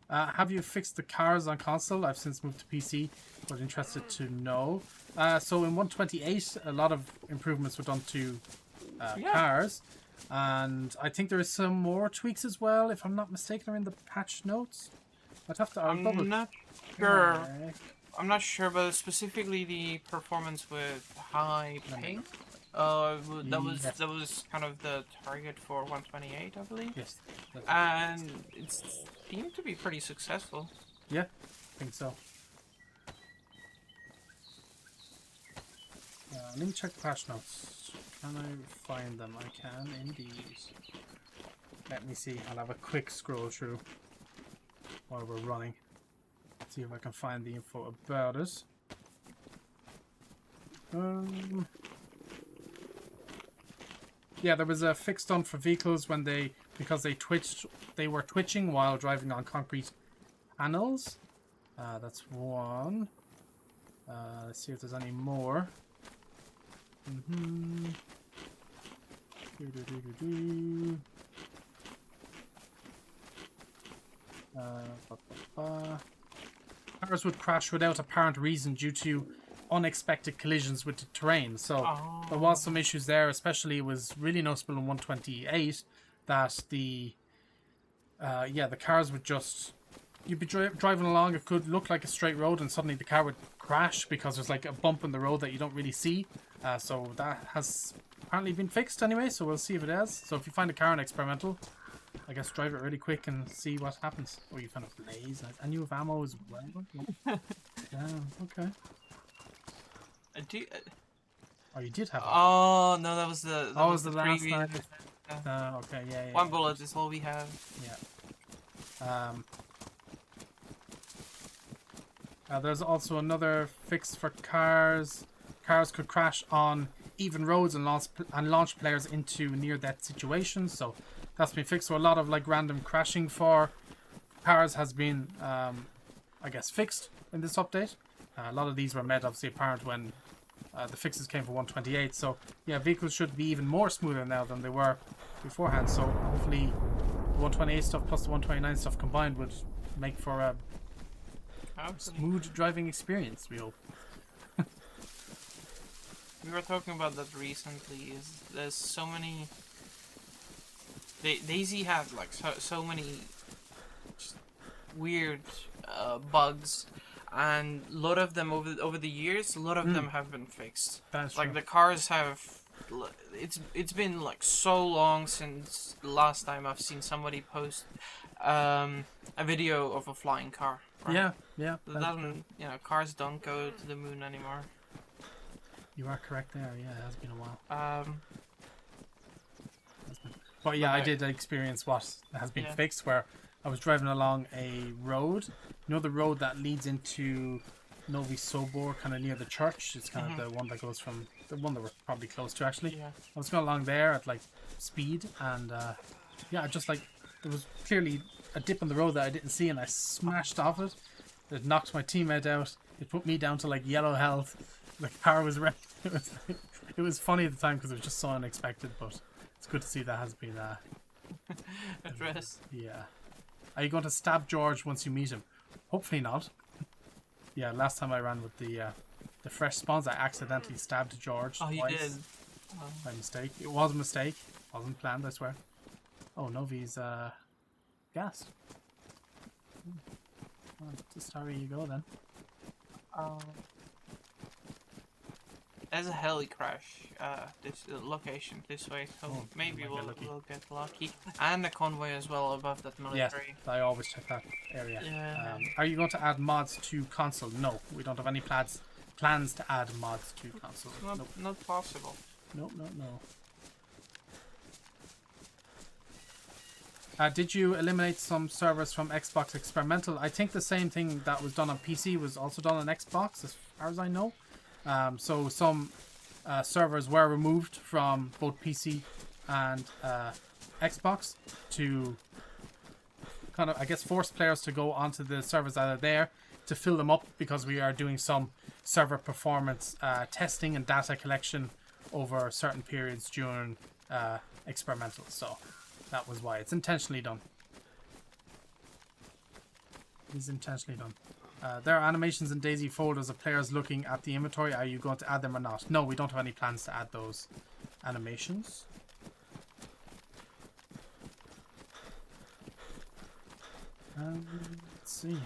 Have you fixed the cars on console? I've since moved to PC, but interested to know. So in 128, a lot of improvements were done to cars, and I think there is some more tweaks as well. If I'm not mistaken, are in the patch notes. I'd have to. I'm not sure. I'm not sure, but specifically the performance with high ping. Yes. that was kind of the target for 128, I believe, Yes. That's it. and it seemed to be pretty successful. Yeah, I think so. Let me check the patch notes. Can I find them? I can indeed. Let me see. I'll have a quick scroll through while we're running. See if I can find the info about it. Yeah, there was a fix done for vehicles when because they were twitching while driving on concrete panels. That's one. Let's see if there's any more. Cars would crash without apparent reason due to unexpected collisions with the terrain. So there was some issues there, especially it was really noticeable in 128 that the cars would just, you'd be driving along, it could look like a straight road and suddenly the car would crash because there's like a bump in the road that you don't really see. So that has apparently been fixed anyway, so we'll see if it has. So if you find a car in experimental, I guess drive it really quick and see what happens. Oh, you found a blaze, and you have ammo as well. Yeah, okay. Oh, you did have ammo. Oh no, that was the the last previous. night. Okay, yeah. One bullet is all we have. Yeah. There's also another fix for cars. Cars could crash on even roads and launch players into near-death situations. So that's been fixed. So a lot of like random crashing for cars has been, I guess, fixed in this update. A lot of these were made obviously apparent when the fixes came for 128. So yeah, vehicles should be even more smoother now than they were beforehand. So hopefully the 128 stuff plus the 129 stuff combined would make for a smooth driving experience, we hope. We were talking about that recently. There's so many. DayZ had like so many weird bugs, and a lot of them over the years, a lot of them have been fixed. That's like true. the cars have. It's been like so long since the last time I've seen somebody post a video of a flying car. Right? Yeah. It doesn't, cars don't go to the moon anymore. You are correct there. Yeah, it has been a while. But yeah, I did experience what has been fixed, where I was driving along a road. You know the road that leads into Novi Sobor, kind of near the church. It's kind of the one that goes from the one that we're probably close to actually. Yeah. I was going along there at like speed, and I just like there was clearly a dip in the road that I didn't see, and I smashed off it. It knocked my teammate out. It put me down to like yellow health. The car was wrecked. It was funny at the time because it was just so unexpected, but it's good to see that has been addressed. Yeah. Are you going to stab George once you meet him? Hopefully not. Yeah, last time I ran with the fresh spawns, I accidentally stabbed George twice. You did? By mistake. It was a mistake. Wasn't planned, I swear. Oh, Novi's gassed. Well, just how you go then. There's a heli crash. This location this way, so maybe we'll get lucky. And a convoy as well above that military. Yes, I always check that area. Yeah. Are you going to add mods to console? No, we don't have any plans to add mods to console. Not possible. No. Did you eliminate some servers from Xbox Experimental? I think the same thing that was done on PC was also done on Xbox, as far as I know. So some servers were removed from both PC and Xbox to kind of, I guess, force players to go onto the servers that are there to fill them up, because we are doing some server performance testing and data collection over certain periods during Experimental. So that was why. It's intentionally done. It is intentionally done. There are animations in DayZ folders of players looking at the inventory. Are you going to add them or not? No, we don't have any plans to add those animations. Let's see.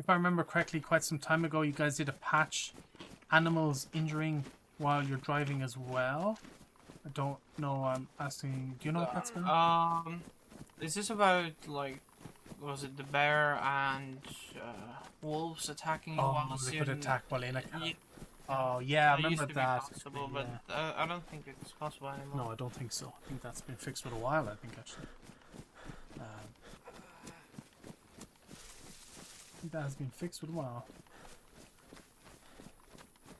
if I remember correctly, quite some time ago, you guys did a patch animals injuring while you're driving as well. I don't know. I'm asking. Do you know what that's about? Is this about like, was it the bear and wolves attacking you while They could attack while in a car. Ye- Oh yeah, I It used remember to be that. possible, Yeah. but I don't think it's possible anymore. No, I don't think so. I think that's been fixed for a while. I think actually. I think that has been fixed for a while.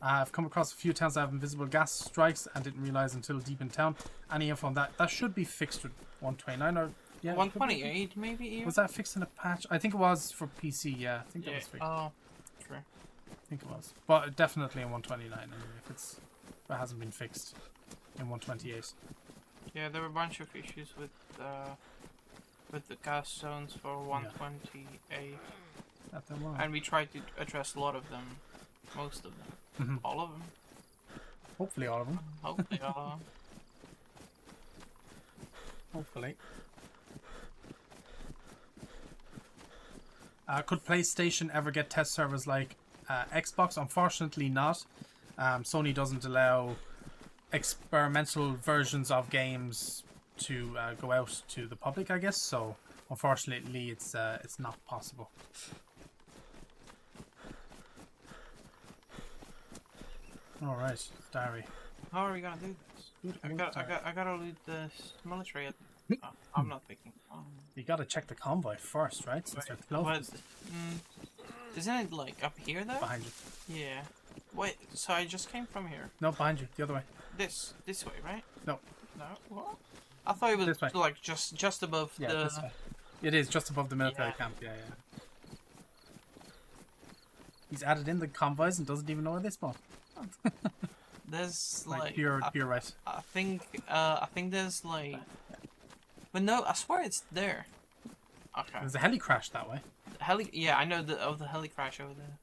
I've come across a few towns that have invisible gas strikes and didn't realize until deep in town. Any info on that? That should be fixed with 129 or yeah. 128 maybe. Even? Was that fixed in a patch? I think it was for PC. Yeah, I think that was fixed. Oh, true. I think it was, but definitely in 129. Anyway, if it hasn't been fixed in 128. Yeah, there were a bunch of issues with the gas zones for 128, and we tried to address a lot of them, most of them. All of them. Hopefully all of them. Hopefully all of them. Hopefully. Could PlayStation ever get test servers like Xbox? Unfortunately not. Sony doesn't allow experimental versions of games to go out to the public, I guess. So unfortunately it's not possible. All right, Diary. How are we gonna do this? I gotta loot this military. I'm not picking. You gotta check the convoy first, right? Since they're closed. Isn't it like up here though? Behind you. Yeah. Wait. So I just came from here. No, behind you. The other way. This way, right? No. No. What? I thought it was This way. like just above the. This way. It is just above the military camp. Yeah. He's added in the convoys and doesn't even know where they spawn. There's you're right. I think there's like, but no, I swear it's there. Okay. There's a heli crash that way. Yeah, I know of the heli crash over there.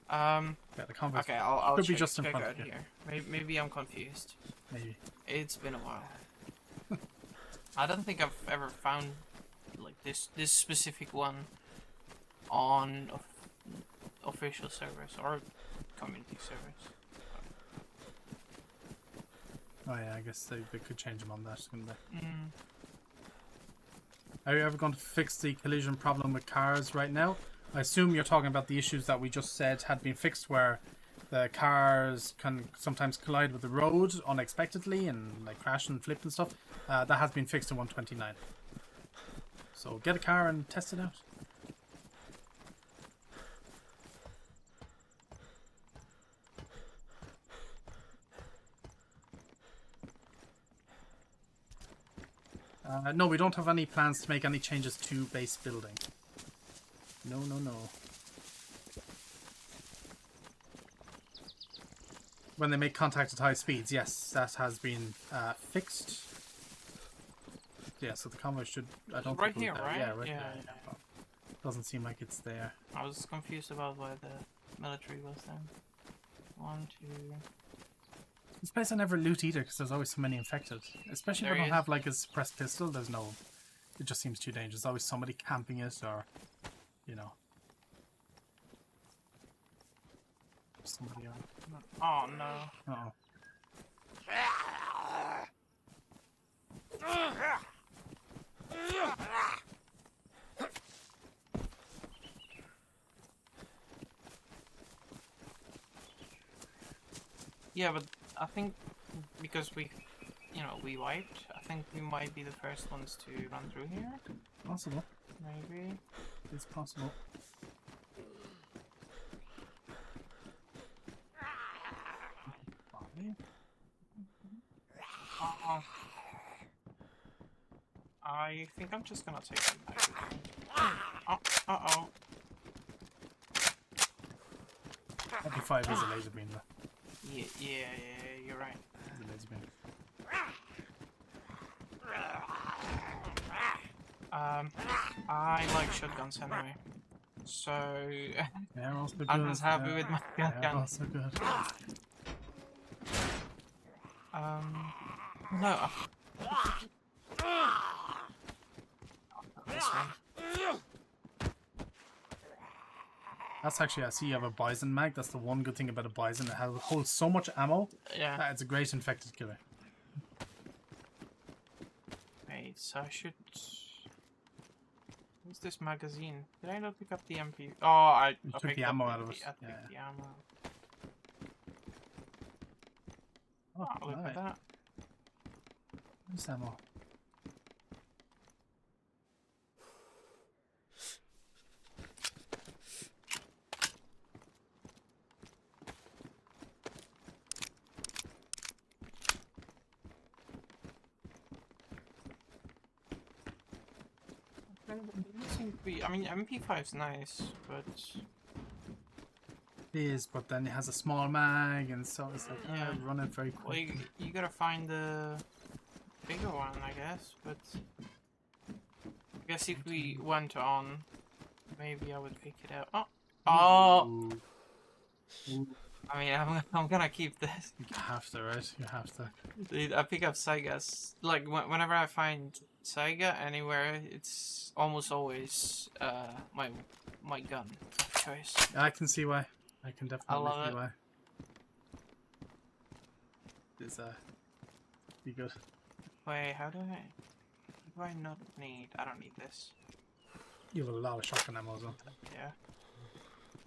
Yeah, the convoy. Okay, I'll could check, be just in check front out of you. here. Maybe I'm confused. Maybe. It's been a while. I don't think I've ever found like this specific one on official servers or community servers. Oh yeah, I guess they could change them on that, couldn't they? Mm. Are you ever going to fix the collision problem with cars right now? I assume you're talking about the issues that we just said had been fixed, where the cars can sometimes collide with the road unexpectedly and like crash and flip and stuff. That has been fixed in 129. So get a car and test it out. No, we don't have any plans to make any changes to base building. No. When they make contact at high speeds, yes, that has been fixed. Yeah, so the convoy should... I don't right think here, right? Yeah, right yeah, there. yeah. Doesn't seem like it's there. I was confused about where the military was then. 1, 2... This place I never loot either, because there's always so many infected. Especially if I don't have like a suppressed pistol, there's no... It just seems too dangerous. There's always somebody camping it, or... You know. Somebody on. Oh no. Uh-oh. Yeah, but I think because we wiped, I think we might be the first ones to run through here. Possible. Maybe. It's possible. I think I'm just gonna take them back. Uh-oh. 45 is a laser beam though. Yeah, you're right. It's a laser beam. I like shotguns anyway. So Yeah, also good. I'm just happy with my gun. Yeah, also good. No. This one. That's actually, I see you have a Bison mag. That's the one good thing about a Bison. It holds so much ammo. Yeah. That it's a great infected killer. Wait, so I should... What's this magazine? Did I not pick up the MP? Oh, I You took picked the up ammo out of it. I picked the ammo. Oh, Oh, look nice. at that. Where's ammo? Doesn't seem to be... I mean, MP5's nice, but... It is, but then it has a small mag, and so it's like, Yeah. run it very Well, quick. you gotta find the bigger one, I guess, but... I guess if we went on, maybe I would pick it out. Oh! Oh! Ooh. I mean, I'm gonna keep this. You have to, right? You have to. Dude, I pick up Saigas. Like, whenever I find Saiga anywhere, it's almost always my gun of choice. I can see why. I can definitely love see it. why. It's be good. Wait, how do I not need? I don't need this. You have a lot of shotgun ammo as well. Yeah.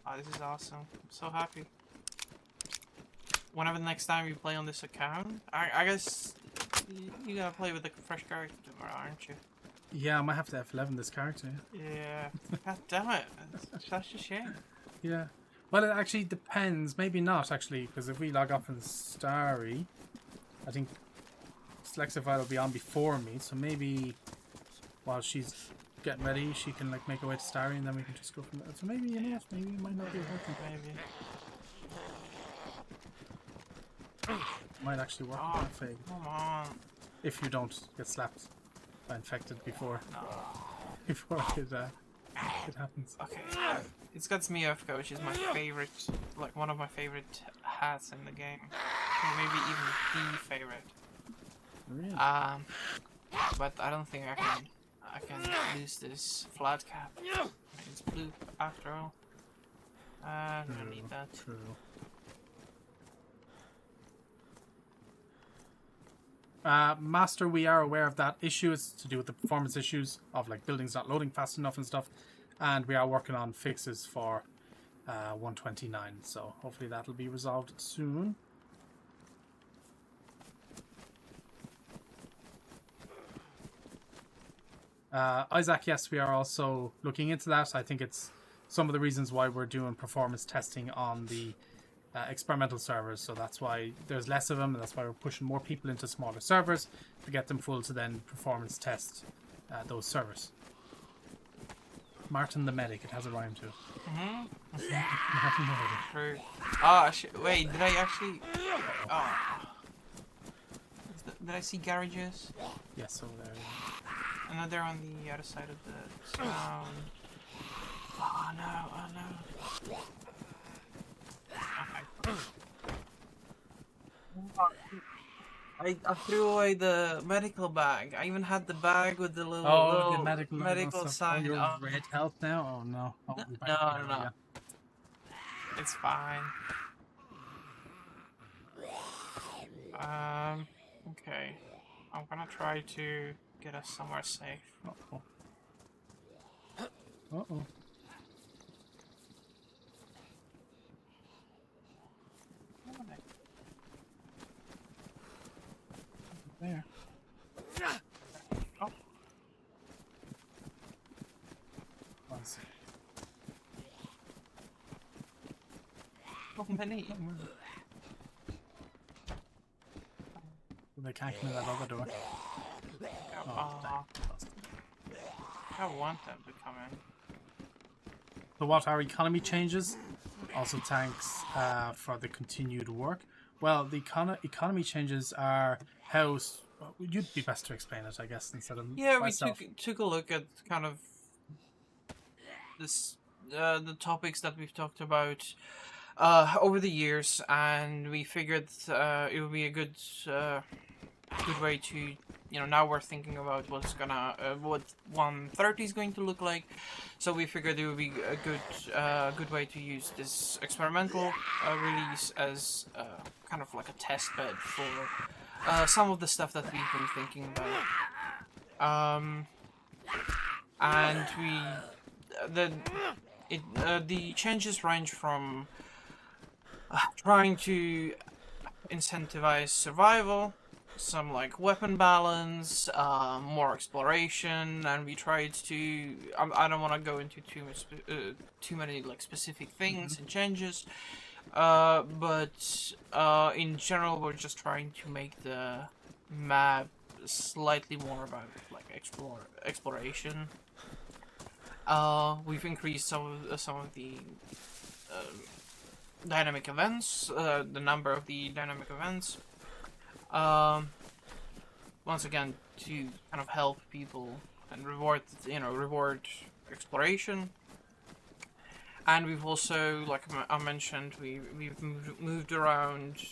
Oh, this is awesome. I'm so happy. Whenever the next time you play on this account, I guess you gotta play with a fresh character tomorrow, aren't you? Yeah, I might have to F11 this character. Yeah. God damn it. That's such a shame. Yeah. Well, it actually depends. Maybe not, actually, because if we log off in Starry, I think Slexify will be on before me, so maybe while she's getting ready, she can like make her way to Starry, and then we can just go from there. So maybe, you know what, maybe it might not be working. Maybe. Might actually work Oh, with that fake. come on. If you don't get slapped by infected before No. before it happens. Okay. It's got Zmievka, which is my favorite, like one of my favorite hats in the game. Or maybe even the favorite. Really? But I don't think I can lose this flat cap. It's blue after all. I don't need that. True. Master, we are aware of that issue. It's to do with the performance issues of like buildings not loading fast enough and stuff, and we are working on fixes for 129. So hopefully that'll be resolved soon. Isaac, yes, we are also looking into that. I think it's some of the reasons why we're doing performance testing on the experimental servers, so that's why there's less of them, and that's why we're pushing more people into smaller servers to get them full to then performance test those servers. Martin the Medic, it has a rhyme too. Mhm. Martin the Medic. True. Ah, wait, did I actually? Oh. Did I see garages? Yes, over there. And then they're on the other side of the town. Oh no! Oh no! I threw away the medical bag. I even had the bag with the little, the medical sign. You're Oh, red health now? Oh no. Oh, No, we're back no, together no. again. it's fine. Okay. I'm gonna try to get us somewhere safe. Uh-oh. Uh-oh. There. Oh. One sec. So many. They can't come in that other door. Oh, I want them to come in. So what our economy changes? Also thanks for the continued work. Well, the economy changes are how... You'd be best to explain it, I guess, instead of myself. We took a look at kind of this the topics that we've talked about over the years, and we figured it would be a good way to now we're thinking about what 130 is going to look like. So we figured it would be a good way to use this experimental release as kind of like a test bed for some of the stuff that we've been thinking about. And the changes range from trying to incentivize survival, some like weapon balance, more exploration, and we tried to. I don't want to go into too many like specific things and changes, but in general, we're just trying to make the map slightly more about like exploration. We've increased some of the dynamic events, the number of the dynamic events. Once again, to kind of help people and reward exploration. And we've also, like I mentioned, we've moved around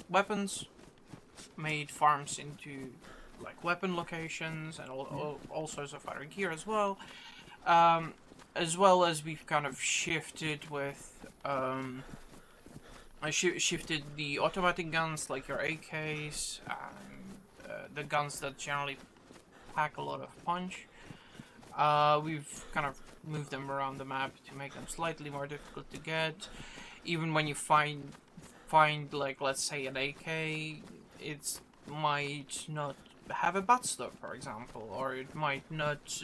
weapons, made farms into like weapon locations, and all sorts of other gear as well. As well as we've kind of shifted with I shifted the automatic guns like your AKs, the guns that generally pack a lot of punch. We've kind of moved them around the map to make them slightly more difficult to get. Even when you find like, let's say, an AK, it might not have a buttstock, for example, or it might not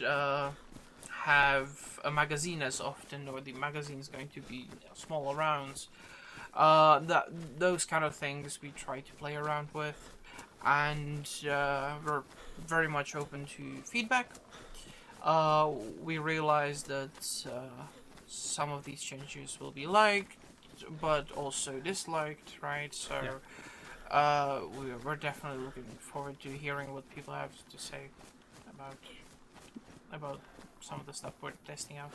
have a magazine as often, or the magazine is going to be smaller rounds. Those kind of things we try to play around with, and we're very much open to feedback. We realize that some of these changes will be liked, but also disliked, right? So we're definitely looking forward to hearing what people have to say about some of the stuff we're testing out.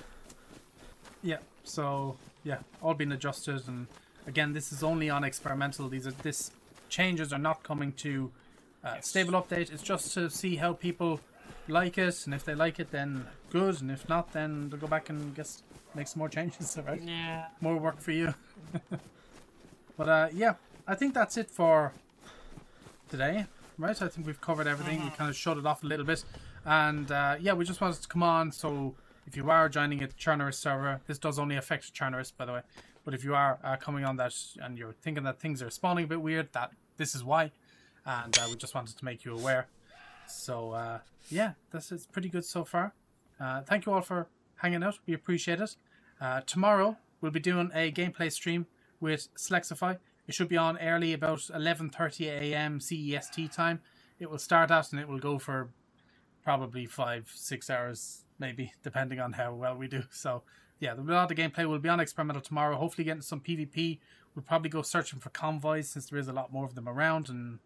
Yeah, so yeah, all been adjusted, and again, this is only on experimental. This changes are not coming to stable update. It's just to see how people like it, and if they like it, then good, and if not, then they'll go back and guess make some more changes, right? Yeah. More work for you. But yeah, I think that's it for today, right? I think we've covered everything. We kind of shut it off a little bit, and yeah, we just wanted to come on. So if you are joining a Churnerist server, this does only affect Churnerist, by the way. But if you are coming on that and you're thinking that things are spawning a bit weird, that this is why, and we just wanted to make you aware. So yeah, this is pretty good so far. Thank you all for hanging out. We appreciate it. Tomorrow we'll be doing a gameplay stream with Slexify. It should be on early, about 11:30 a.m. CEST time. It will start at, and it will go for probably 5-6 hours, maybe, depending on how well we do. So yeah, a lot of gameplay will be on experimental tomorrow. Hopefully getting some PvP. We'll probably go searching for convoys, since there is a lot more of them around, and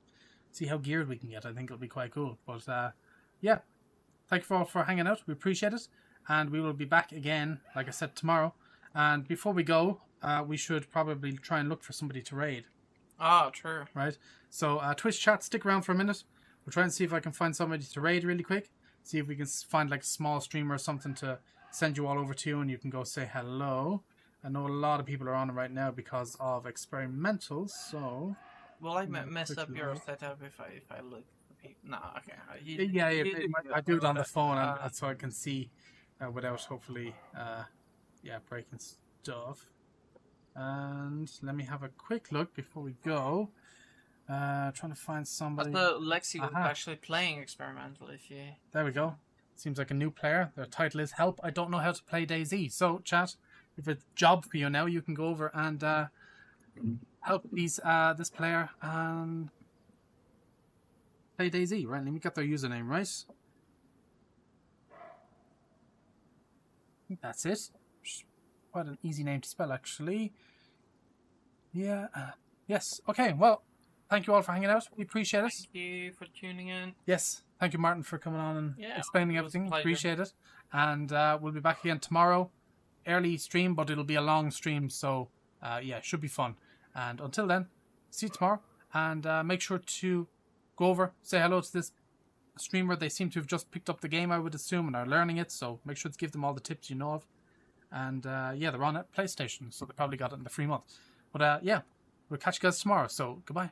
see how geared we can get. I think it'll be quite cool. But yeah, thank you all for hanging out. We appreciate it, and we will be back again, like I said, tomorrow. And before we go, we should probably try and look for somebody to raid. Ah, true. Right? So Twitch chat, stick around for a minute. We'll try and see if I can find somebody to raid really quick. See if we can find like a small streamer or something to send you all over to, and you can go say hello. I know a lot of people are on it right now because of experimentals, so... Will I mess up your setup if I look for people? No, okay. I do it on the phone, and so I can see without hopefully breaking stuff. And let me have a quick look before we go. Trying to find somebody. But Lexi was actually playing experimental. There we go. Seems like a new player. Their title is "Help, I don't know how to play DayZ." So, chat, if it's a job for you now, you can go over and help this player play DayZ. Right? Let me get their username right. I think that's it. Quite an easy name to spell, actually. Yeah. Yes. Okay. Well, thank you all for hanging out. We appreciate it. Thank you for tuning in. Yes. Thank you, Martin, for coming on and explaining everything. Appreciate it. And we'll be back again tomorrow. Early stream, but it'll be a long stream. So, yeah, it should be fun. And until then, see you tomorrow. And make sure to go over, say hello to this streamer. They seem to have just picked up the game, I would assume, and are learning it. So make sure to give them all the tips you know of. And yeah, they're on at PlayStation, so they probably got it in the free month. But yeah, we'll catch you guys tomorrow. So goodbye.